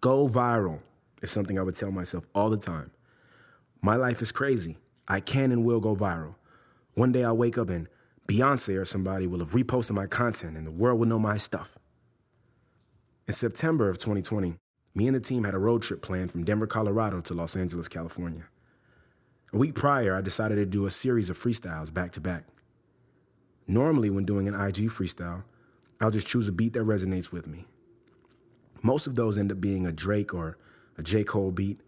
Go viral is something I would tell myself all the time. My life is crazy. I can and will go viral. One day I'll wake up and Beyonce or somebody will have reposted my content and the world will know my stuff. In September of 2020, me and the team had a road trip planned from Denver, Colorado to Los Angeles, California. A week prior, I decided to do a series of freestyles back to back. Normally, when doing an IG freestyle, I'll just choose a beat that resonates with me. Most of those end up being a Drake or a J. Cole beat.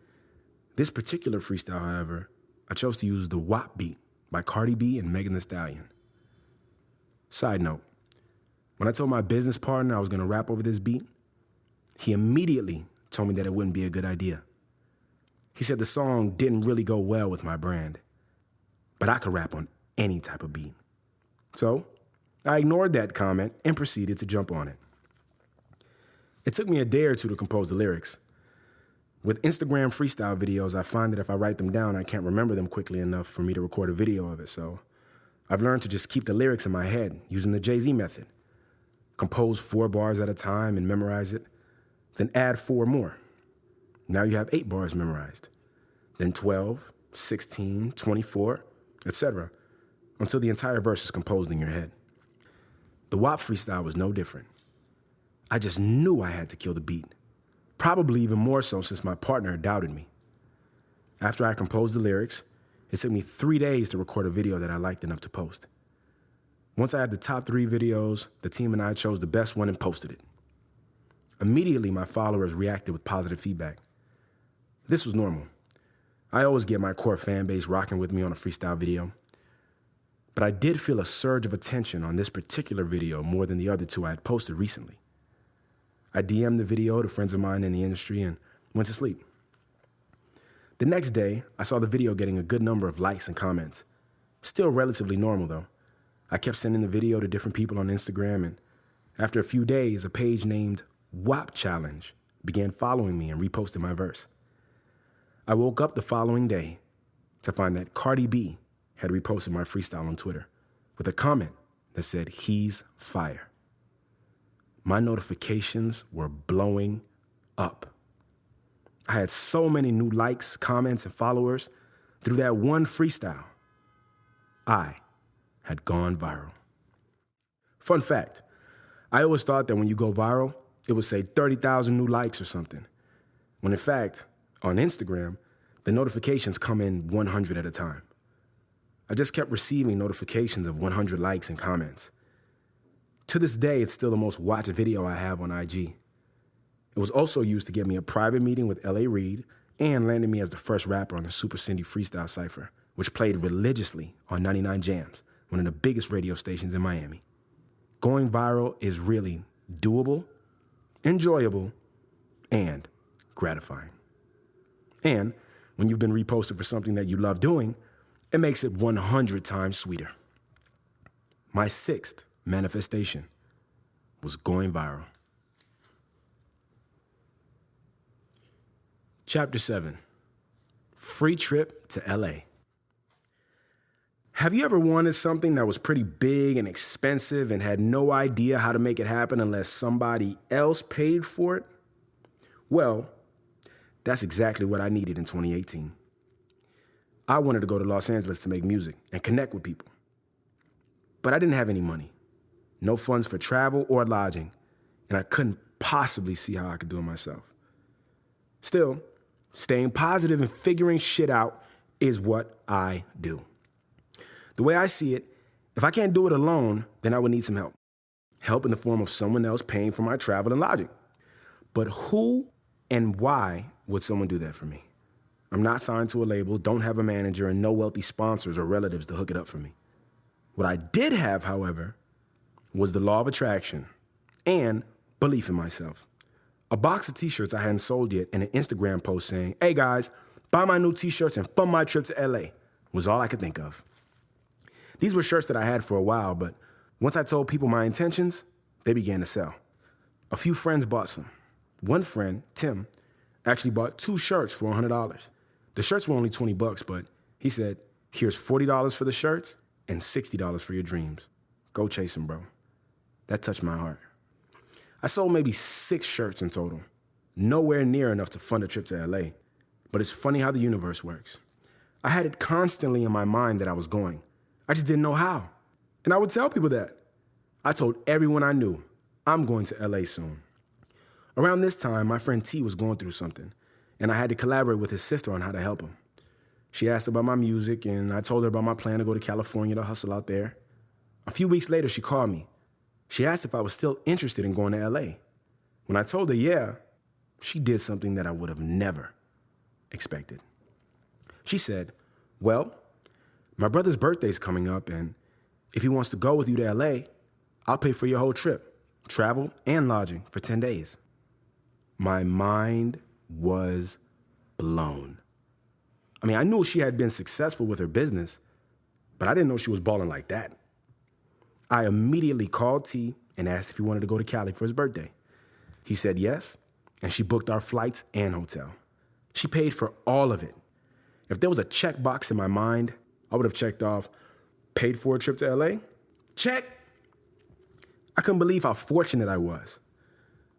This particular freestyle, however, I chose to use the WAP beat by Cardi B and Megan Thee Stallion. Side note, when I told my business partner I was going to rap over this beat, he immediately told me that it wouldn't be a good idea. He said the song didn't really go well with my brand, but I could rap on any type of beat. So I ignored that comment and proceeded to jump on it. It took me a day or two to compose the lyrics. With Instagram freestyle videos, I find that if I write them down, I can't remember them quickly enough for me to record a video of it, so I've learned to just keep the lyrics in my head using the Jay-Z method. Compose 4 bars at a time and memorize it, then add 4 more. Now you have 8 bars memorized, then 12, 16, 24, etc., until the entire verse is composed in your head. The WAP freestyle was no different. I just knew I had to kill the beat, probably even more so since my partner doubted me. After I composed the lyrics, it took me 3 days to record a video that I liked enough to post. Once I had the top 3 videos, the team and I chose the best one and posted it. Immediately, my followers reacted with positive feedback. This was normal. I always get my core fan base rocking with me on a freestyle video. But I did feel a surge of attention on this particular video more than the other 2 I had posted recently. I DM'd the video to friends of mine in the industry and went to sleep. The next day, I saw the video getting a good number of likes and comments. Still relatively normal, though. I kept sending the video to different people on Instagram, and after a few days, a page named WAP Challenge began following me and reposted my verse. I woke up the following day to find that Cardi B had reposted my freestyle on Twitter with a comment that said, "He's fire." My notifications were blowing up. I had so many new likes, comments, and followers through that one freestyle. I had gone viral. Fun fact, I always thought that when you go viral, it would say 30,000 new likes or something, when in fact, on Instagram, the notifications come in 100 at a time. I just kept receiving notifications of 100 likes and comments. To this day, it's still the most watched video I have on IG. It was also used to get me a private meeting with L.A. Reid and landed me as the first rapper on the Super Cindy Freestyle Cypher, which played religiously on 99 Jams, one of the biggest radio stations in Miami. Going viral is really doable, enjoyable, and gratifying. And when you've been reposted for something that you love doing, it makes it 100 times sweeter. My 6th manifestation was going viral. Chapter 7, Free Trip to LA. Have you ever wanted something that was pretty big and expensive and had no idea how to make it happen unless somebody else paid for it? Well, that's exactly what I needed in 2018. I wanted to go to Los Angeles to make music and connect with people. But I didn't have any money, no funds for travel or lodging, and I couldn't possibly see how I could do it myself. Still, staying positive and figuring shit out is what I do. The way I see it, if I can't do it alone, then I would need some help. Help in the form of someone else paying for my travel and lodging. But who and why would someone do that for me? I'm not signed to a label, don't have a manager, and no wealthy sponsors or relatives to hook it up for me. What I did have, however, was the law of attraction and belief in myself. A box of t-shirts I hadn't sold yet and an Instagram post saying, "Hey guys, buy my new t-shirts and fund my trip to LA," was all I could think of. These were shirts that I had for a while, but once I told people my intentions, they began to sell. A few friends bought some. One friend, Tim, actually bought 2 shirts for $100. The shirts were only $20, but he said, "Here's $40 for the shirts and $60 for your dreams. Go chase them, bro." That touched my heart. I sold maybe 6 shirts in total, nowhere near enough to fund a trip to LA. But it's funny how the universe works. I had it constantly in my mind that I was going. I just didn't know how. And I would tell people that. I told everyone I knew, I'm going to LA soon. Around this time, my friend T was going through something, and I had to collaborate with his sister on how to help him. She asked about my music, and I told her about my plan to go to California to hustle out there. A few weeks later, she called me. She asked if I was still interested in going to LA. When I told her yeah, she did something that I would have never expected. She said, "Well, my brother's birthday's coming up, and if he wants to go with you to LA, I'll pay for your whole trip, travel and lodging for 10 days. My mind was blown. I mean, I knew she had been successful with her business, but I didn't know she was balling like that. I immediately called T and asked if he wanted to go to Cali for his birthday. He said yes, and she booked our flights and hotel. She paid for all of it. If there was a checkbox in my mind, I would have checked off, paid for a trip to LA? Check! I couldn't believe how fortunate I was.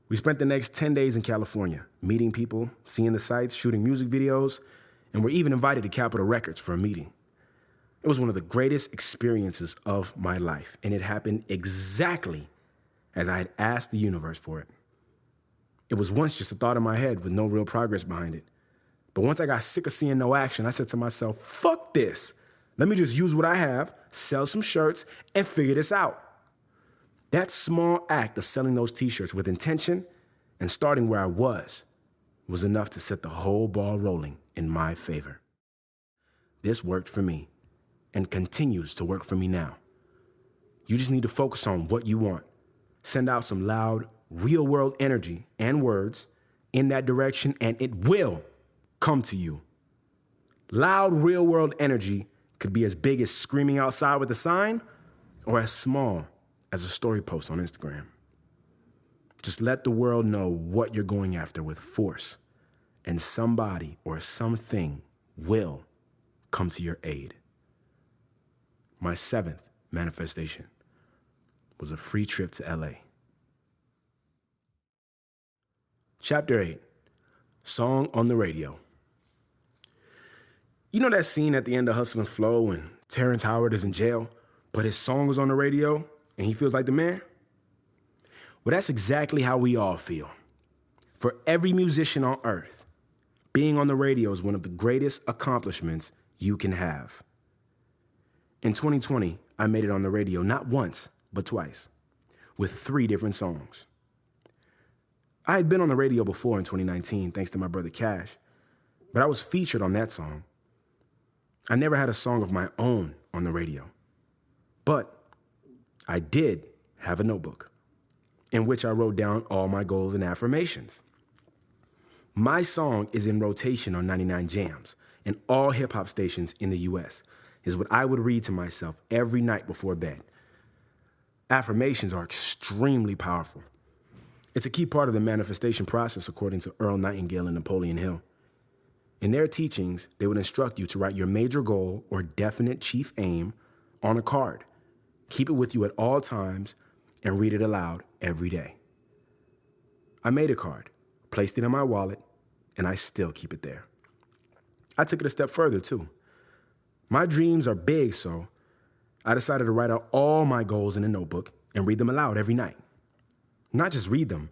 We spent the next 10 days in California, meeting people, seeing the sights, shooting music videos, and were even invited to Capitol Records for a meeting. It was one of the greatest experiences of my life, and it happened exactly as I had asked the universe for it. It was once just a thought in my head with no real progress behind it. But once I got sick of seeing no action, I said to myself, fuck this. Let me just use what I have, sell some shirts, and figure this out. That small act of selling those t-shirts with intention and starting where I was enough to set the whole ball rolling in my favor. This worked for me and continues to work for me now. You just need to focus on what you want. Send out some loud, real-world energy and words in that direction, and it will come to you. Loud, real-world energy could be as big as screaming outside with a sign or as small as a story post on Instagram. Just let the world know what you're going after with force, and somebody or something will come to your aid. My 7th manifestation was a free trip to LA. Chapter 8, Song on the Radio. You know that scene at the end of Hustle and Flow when Terrence Howard is in jail, but his song is on the radio and he feels like the man? Well, that's exactly how we all feel. For every musician on earth, being on the radio is one of the greatest accomplishments you can have. In 2020, I made it on the radio not once, but twice, with 3 different songs. I had been on the radio before in 2019, thanks to my brother Cash, but I was featured on that song. I never had a song of my own on the radio, but I did have a notebook in which I wrote down all my goals and affirmations. My song is in rotation on 99 Jams and all hip-hop stations in the U.S., is what I would read to myself every night before bed. Affirmations are extremely powerful. It's a key part of the manifestation process, according to Earl Nightingale and Napoleon Hill. In their teachings, they would instruct you to write your major goal or definite chief aim on a card. Keep it with you at all times and read it aloud every day. I made a card, placed it in my wallet, and I still keep it there. I took it a step further, too. My dreams are big, so I decided to write out all my goals in a notebook and read them aloud every night. Not just read them,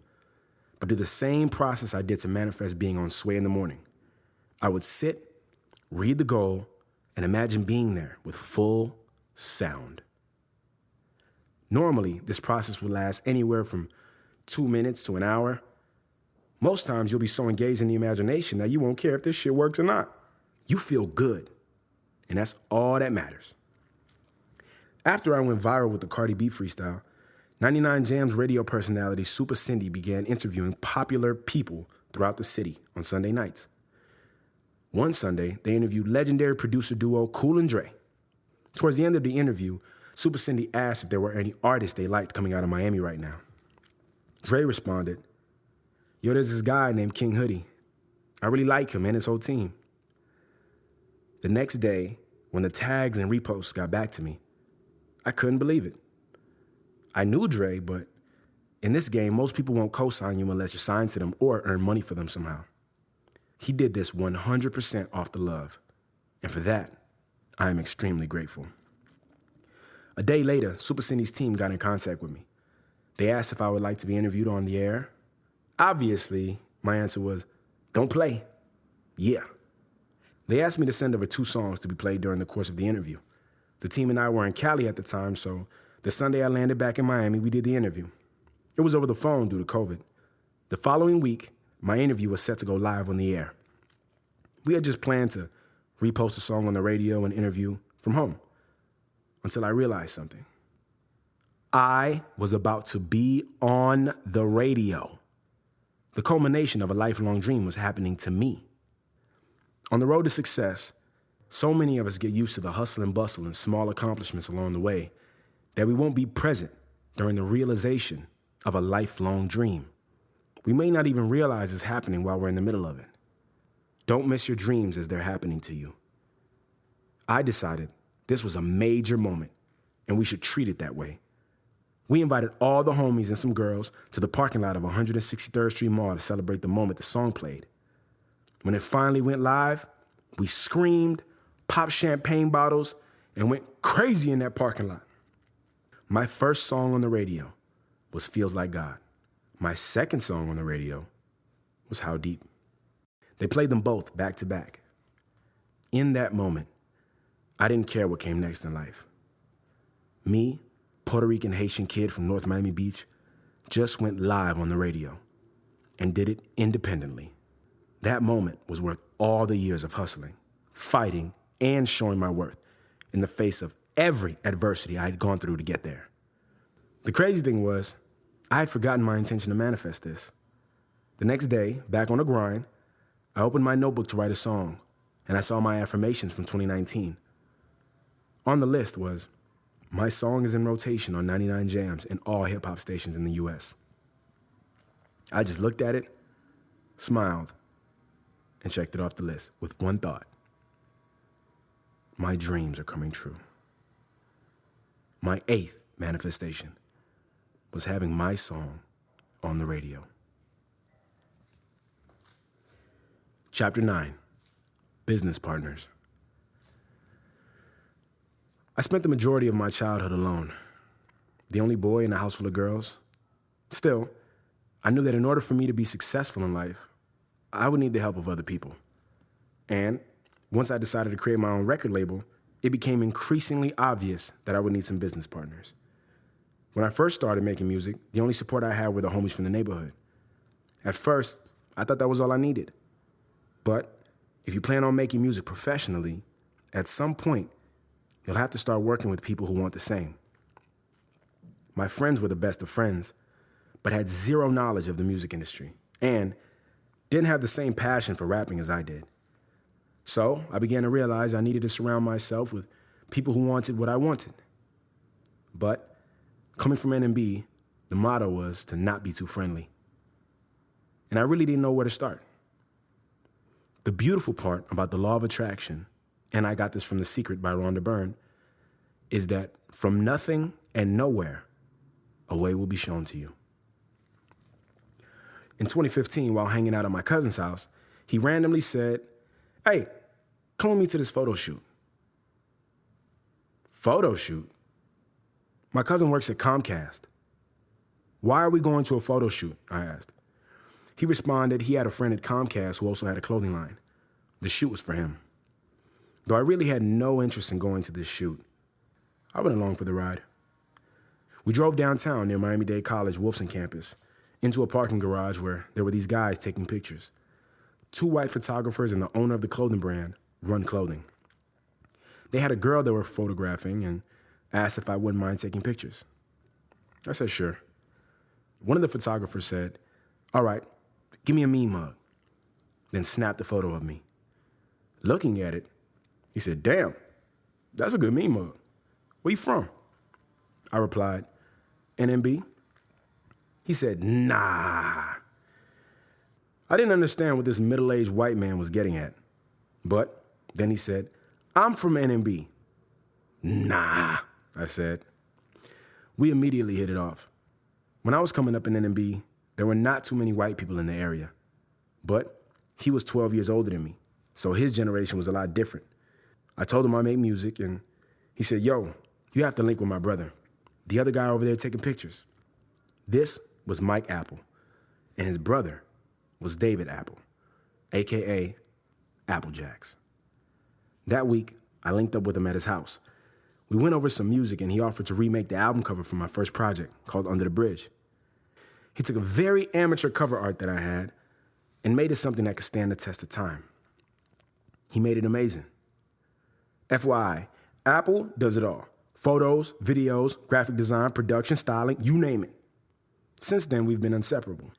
but do the same process I did to manifest being on Sway in the morning. I would sit, read the goal, and imagine being there with full sound. Normally, this process would last anywhere from 2 minutes to an hour. Most times, you'll be so engaged in the imagination that you won't care if this shit works or not. You feel good, and that's all that matters. After I went viral with the Cardi B freestyle, 99 Jams radio personality Super Cindy began interviewing popular people throughout the city on Sunday nights. One Sunday, they interviewed legendary producer duo Cool and Dre. Towards the end of the interview, Super Cindy asked if there were any artists they liked coming out of Miami right now. Dre responded, "Yo, there's this guy named King Hoodie. I really like him and his whole team." The next day, when the tags and reposts got back to me, I couldn't believe it. I knew Dre, but in this game, most people won't co-sign you unless you're signed to them or earn money for them somehow. He did this 100% off the love, and for that, I am extremely grateful. A day later, Super Cindy's team got in contact with me. They asked if I would like to be interviewed on the air. Obviously, my answer was, "Don't play." Yeah. They asked me to send over 2 songs to be played during the course of the interview. The team and I were in Cali at the time, so the Sunday I landed back in Miami, we did the interview. It was over the phone due to COVID. The following week, my interview was set to go live on the air. We had just planned to repost a song on the radio and interview from home until I realized something. I was about to be on the radio. The culmination of a lifelong dream was happening to me. On the road to success, so many of us get used to the hustle and bustle and small accomplishments along the way that we won't be present during the realization of a lifelong dream. We may not even realize it's happening while we're in the middle of it. Don't miss your dreams as they're happening to you. I decided this was a major moment, and we should treat it that way. We invited all the homies and some girls to the parking lot of 163rd Street Mall to celebrate the moment the song played. When it finally went live, we screamed, popped champagne bottles, and went crazy in that parking lot. My first song on the radio was Feels Like God. My second song on the radio was How Deep. They played them both back to back. In that moment, I didn't care what came next in life. Me, Puerto Rican Haitian kid from North Miami Beach, just went live on the radio and did it independently. That moment was worth all the years of hustling, fighting, and showing my worth in the face of every adversity I had gone through to get there. The crazy thing was, I had forgotten my intention to manifest this. The next day, back on the grind, I opened my notebook to write a song, and I saw my affirmations from 2019. On the list was, my song is in rotation on 99 Jams and all hip-hop stations in the U.S. I just looked at it, smiled, and checked it off the list with one thought. My dreams are coming true. My 8th manifestation was having my song on the radio. Chapter 9, Business Partners. I spent the majority of my childhood alone, the only boy in a house full of girls. Still, I knew that in order for me to be successful in life, I would need the help of other people. And once I decided to create my own record label, it became increasingly obvious that I would need some business partners. When I first started making music, the only support I had were the homies from the neighborhood. At first, I thought that was all I needed. But if you plan on making music professionally, at some point, you'll have to start working with people who want the same. My friends were the best of friends, but had zero knowledge of the music industry and didn't have the same passion for rapping as I did. So I began to realize I needed to surround myself with people who wanted what I wanted. But coming from NMB, the motto was to not be too friendly. And I really didn't know where to start. The beautiful part about the law of attraction, and I got this from The Secret by Rhonda Byrne, is that from nothing and nowhere, a way will be shown to you. In 2015, while hanging out at my cousin's house, he randomly said, "Hey, come with me to this photo shoot." Photo shoot? My cousin works at Comcast. "Why are we going to a photo shoot?" I asked. He responded he had a friend at Comcast who also had a clothing line. The shoot was for him. Though I really had no interest in going to this shoot, I went along for the ride. We drove downtown near Miami-Dade College Wolfson campus into a parking garage where there were these guys taking pictures. 2 white photographers and the owner of the clothing brand, Run Clothing. They had a girl they were photographing and asked if I wouldn't mind taking pictures. I said sure. One of the photographers said, "All right, give me a mean mug," then snapped a photo of me. Looking at it, he said, "Damn, that's a good mean mug. Where you from?" I replied, "NMB." He said, "Nah." I didn't understand what this middle-aged white man was getting at. But then he said, "I'm from NMB." "Nah," I said. We immediately hit it off. When I was coming up in NMB, there were not too many white people in the area. But he was 12 years older than me, so his generation was a lot different. I told him I make music, and he said, "Yo, you have to link with my brother, the other guy over there taking pictures." This was Mike Apple, and his brother was David Apple, a.k.a. Apple Jacks. That week, I linked up with him at his house. We went over some music, and he offered to remake the album cover for my first project called Under the Bridge. He took a very amateur cover art that I had and made it something that could stand the test of time. He made it amazing. FYI, Apple does it all. Photos, videos, graphic design, production, styling, you name it. Since then, we've been inseparable.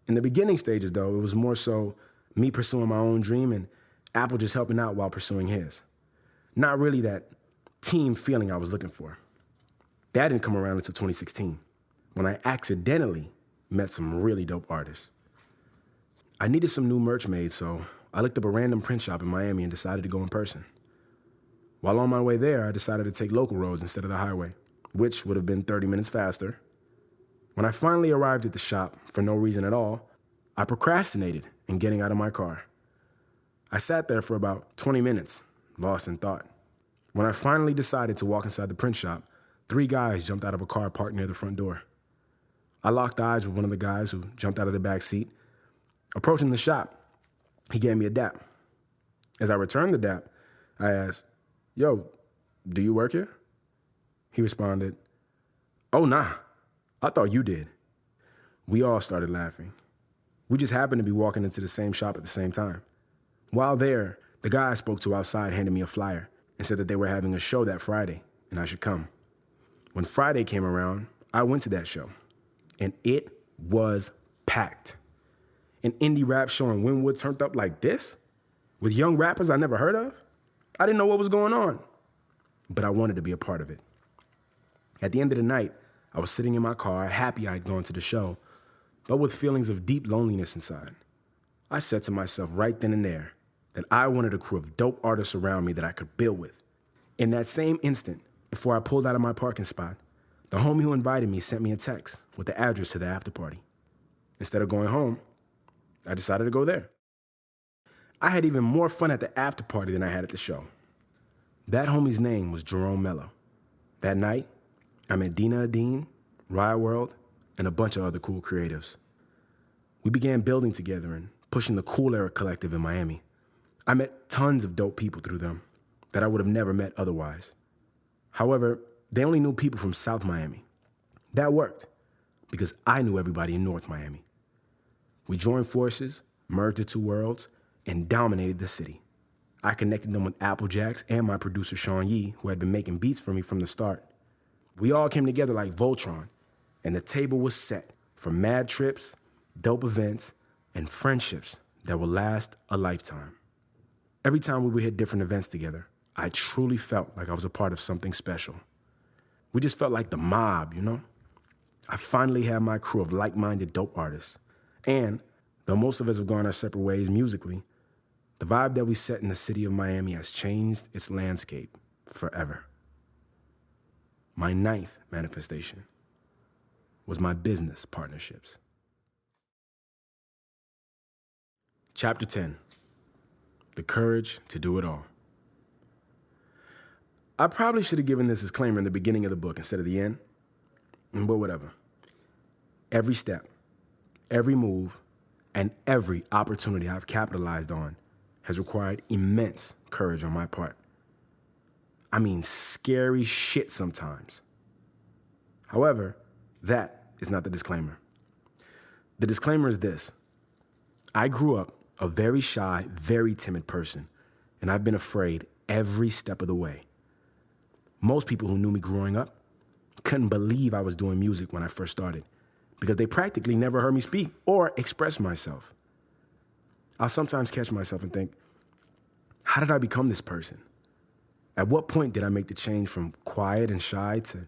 In the beginning stages, though, it was more so me pursuing my own dream and Apple just helping out while pursuing his. Not really that team feeling I was looking for. That didn't come around until 2016, when I accidentally met some really dope artists. I needed some new merch made, so I looked up a random print shop in Miami and decided to go in person. While on my way there, I decided to take local roads instead of the highway, which would have been 30 minutes faster. When I finally arrived at the shop, for no reason at all, I procrastinated in getting out of my car. I sat there for about 20 minutes, lost in thought. When I finally decided to walk inside the print shop, 3 guys jumped out of a car parked near the front door. I locked eyes with one of the guys who jumped out of the back seat. Approaching the shop, he gave me a dap. As I returned the dap, I asked, "Yo, do you work here?" He responded, "Oh, nah, I thought you did." We all started laughing. We just happened to be walking into the same shop at the same time. While there, the guy I spoke to outside handed me a flyer and said that they were having a show that Friday and I should come. When Friday came around, I went to that show, and it was packed. An indie rap show in Wynwood turned up like this, with young rappers I never heard of. I didn't know what was going on, but I wanted to be a part of it. At the end of the night, I was sitting in my car, happy I'd gone to the show, but with feelings of deep loneliness inside. I said to myself right then and there that I wanted a crew of dope artists around me that I could build with. In that same instant, before I pulled out of my parking spot, the homie who invited me sent me a text with the address to the after party. Instead of going home, I decided to go there. I had even more fun at the after party than I had at the show. That homie's name was Jerome Mello. That night, I met Dina Adine, Riot World, and a bunch of other cool creatives. We began building together and pushing the Cool Era Collective in Miami. I met tons of dope people through them that I would have never met otherwise. However, they only knew people from South Miami. That worked because I knew everybody in North Miami. We joined forces, merged the 2 worlds, and dominated the city. I connected them with Applejacks and my producer Sean Yee, who had been making beats for me from the start. We all came together like Voltron, and the table was set for mad trips, dope events, and friendships that will last a lifetime. Every time we would hit different events together, I truly felt like I was a part of something special. We just felt like the mob, you know? I finally had my crew of like-minded dope artists. And though most of us have gone our separate ways musically, the vibe that we set in the city of Miami has changed its landscape forever. My 9th manifestation was my business partnerships. Chapter 10, The Courage to Do It All. I probably should have given this disclaimer in the beginning of the book instead of the end, but whatever. Every step, every move, and every opportunity I've capitalized on has required immense courage on my part. I mean, scary shit sometimes. However, that is not the disclaimer. The disclaimer is this. I grew up a very shy, very timid person, and I've been afraid every step of the way. Most people who knew me growing up couldn't believe I was doing music when I first started because they practically never heard me speak or express myself. I'll sometimes catch myself and think, how did I become this person? At what point did I make the change from quiet and shy to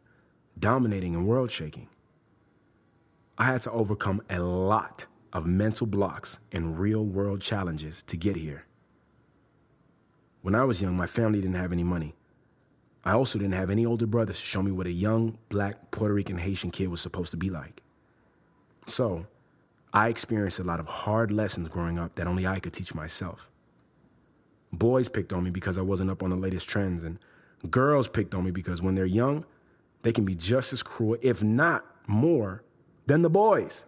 dominating and world-shaking? I had to overcome a lot of mental blocks and real-world challenges to get here. When I was young, my family didn't have any money. I also didn't have any older brothers to show me what a young, Black, Puerto Rican, Haitian kid was supposed to be like. So, I experienced a lot of hard lessons growing up that only I could teach myself. Boys picked on me because I wasn't up on the latest trends, and girls picked on me because when they're young, they can be just as cruel, if not more, than the boys.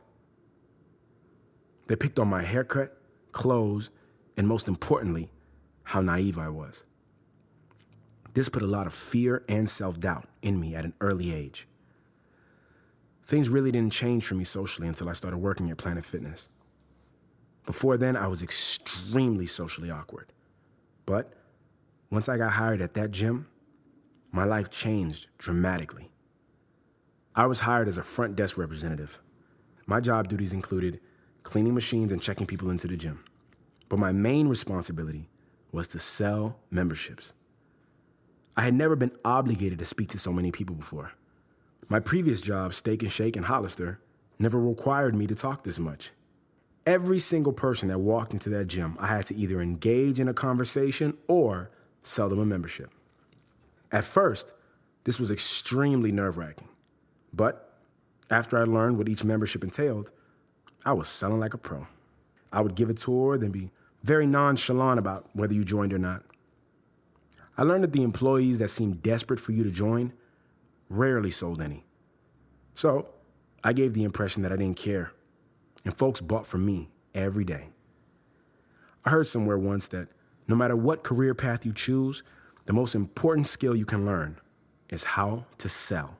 They picked on my haircut, clothes, and most importantly, how naive I was. This put a lot of fear and self-doubt in me at an early age. Things really didn't change for me socially until I started working at Planet Fitness. Before then, I was extremely socially awkward. But once I got hired at that gym, my life changed dramatically. I was hired as a front desk representative. My job duties included cleaning machines and checking people into the gym. But my main responsibility was to sell memberships. I had never been obligated to speak to so many people before. My previous job, Steak and Shake in Hollister, never required me to talk this much. Every single person that walked into that gym, I had to either engage in a conversation or sell them a membership. At first, this was extremely nerve-wracking. But after I learned what each membership entailed, I was selling like a pro. I would give a tour, then be very nonchalant about whether you joined or not. I learned that the employees that seemed desperate for you to join rarely sold any. So I gave the impression that I didn't care, and folks bought from me every day. I heard somewhere once that no matter what career path you choose, the most important skill you can learn is how to sell.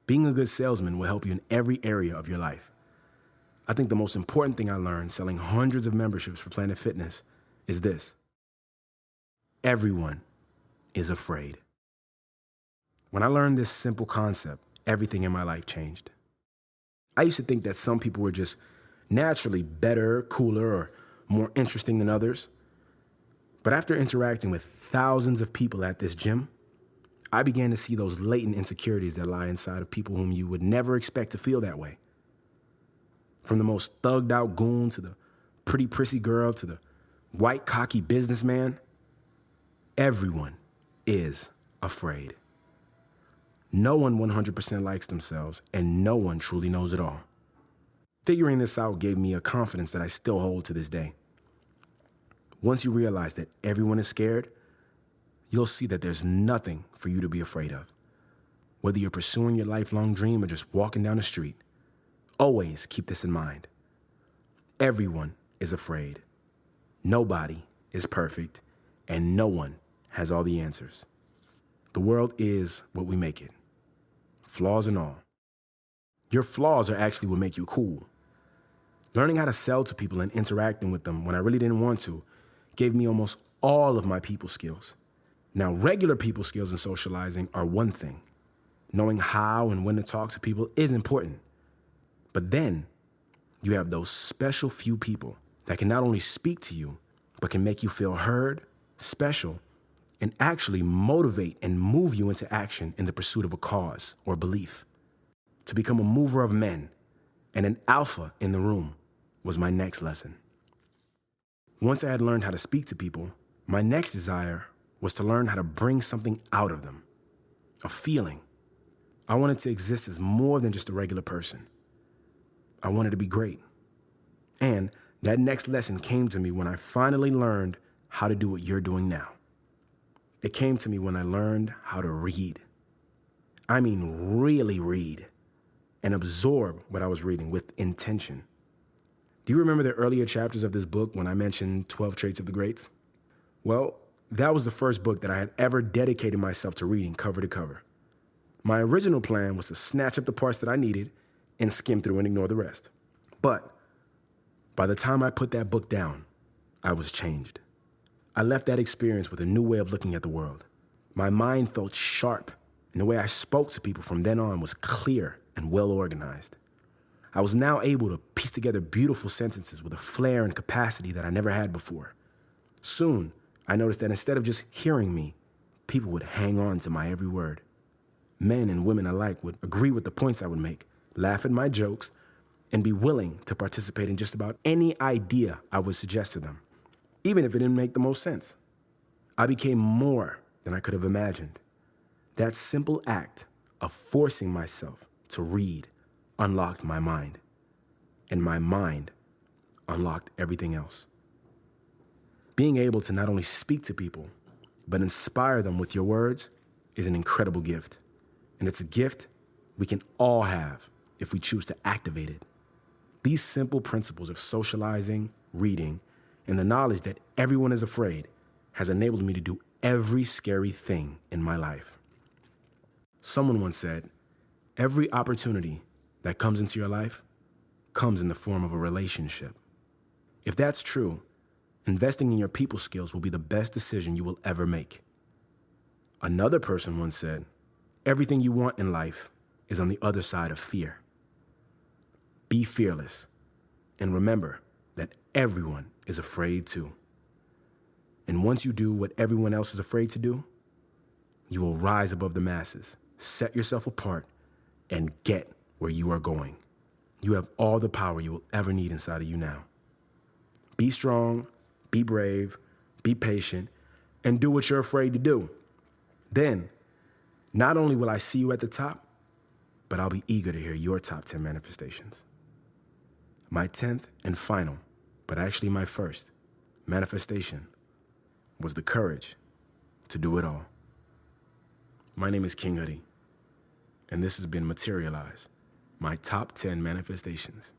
Being a good salesman will help you in every area of your life. I think the most important thing I learned selling hundreds of memberships for Planet Fitness is this: everyone is afraid. When I learned this simple concept, everything in my life changed. I used to think that some people were just naturally better, cooler, or more interesting than others. But after interacting with thousands of people at this gym, I began to see those latent insecurities that lie inside of people whom you would never expect to feel that way. From the most thugged out goon to the pretty prissy girl to the white cocky businessman, everyone is afraid. No one 100% likes themselves, and no one truly knows it all. Figuring this out gave me a confidence that I still hold to this day. Once you realize that everyone is scared, you'll see that there's nothing for you to be afraid of. Whether you're pursuing your lifelong dream or just walking down the street, always keep this in mind. Everyone is afraid. Nobody is perfect, and no one has all the answers. The world is what we make it, flaws and all. Your flaws are actually what make you cool. Learning how to sell to people and interacting with them when I really didn't want to gave me almost all of my people skills. Now, regular people skills and socializing are one thing. Knowing how and when to talk to people is important. But then you have those special few people that can not only speak to you, but can make you feel heard, special, and actually motivate and move you into action in the pursuit of a cause or belief. To become a mover of men and an alpha in the room was my next lesson. Once I had learned how to speak to people, my next desire was to learn how to bring something out of them, a feeling. I wanted to exist as more than just a regular person. I wanted to be great. And that next lesson came to me when I finally learned how to do what you're doing now. It came to me when I learned how to read. I mean, really read and absorb what I was reading with intention. Do you remember the earlier chapters of this book when I mentioned 12 Traits of the Greats? Well, that was the first book that I had ever dedicated myself to reading cover to cover. My original plan was to snatch up the parts that I needed and skim through and ignore the rest. But by the time I put that book down, I was changed. I left that experience with a new way of looking at the world. My mind felt sharp, and the way I spoke to people from then on was clear and well organized. I was now able to piece together beautiful sentences with a flair and capacity that I never had before. Soon, I noticed that instead of just hearing me, people would hang on to my every word. Men and women alike would agree with the points I would make, laugh at my jokes, and be willing to participate in just about any idea I would suggest to them, even if it didn't make the most sense. I became more than I could have imagined. That simple act of forcing myself to read unlocked my mind, and my mind unlocked everything else. Being able to not only speak to people, but inspire them with your words is an incredible gift. And it's a gift we can all have if we choose to activate it. These simple principles of socializing, reading, and the knowledge that everyone is afraid has enabled me to do every scary thing in my life. Someone once said, every opportunity that comes into your life comes in the form of a relationship. If that's true, investing in your people skills will be the best decision you will ever make. Another person once said, everything you want in life is on the other side of fear. Be fearless, and remember that everyone is afraid too. And once you do what everyone else is afraid to do, you will rise above the masses set yourself apart, and get where you are going. You have all the power you will ever need inside of you now. Be strong, be brave, be patient, and do what you're afraid to do. Then, not only will I see you at the top, but I'll be eager to hear your top 10 manifestations. My 10th and final, but actually my first, manifestation was the courage to do it all. My name is King Hoodie, and this has been Materialize, my top 10 manifestations.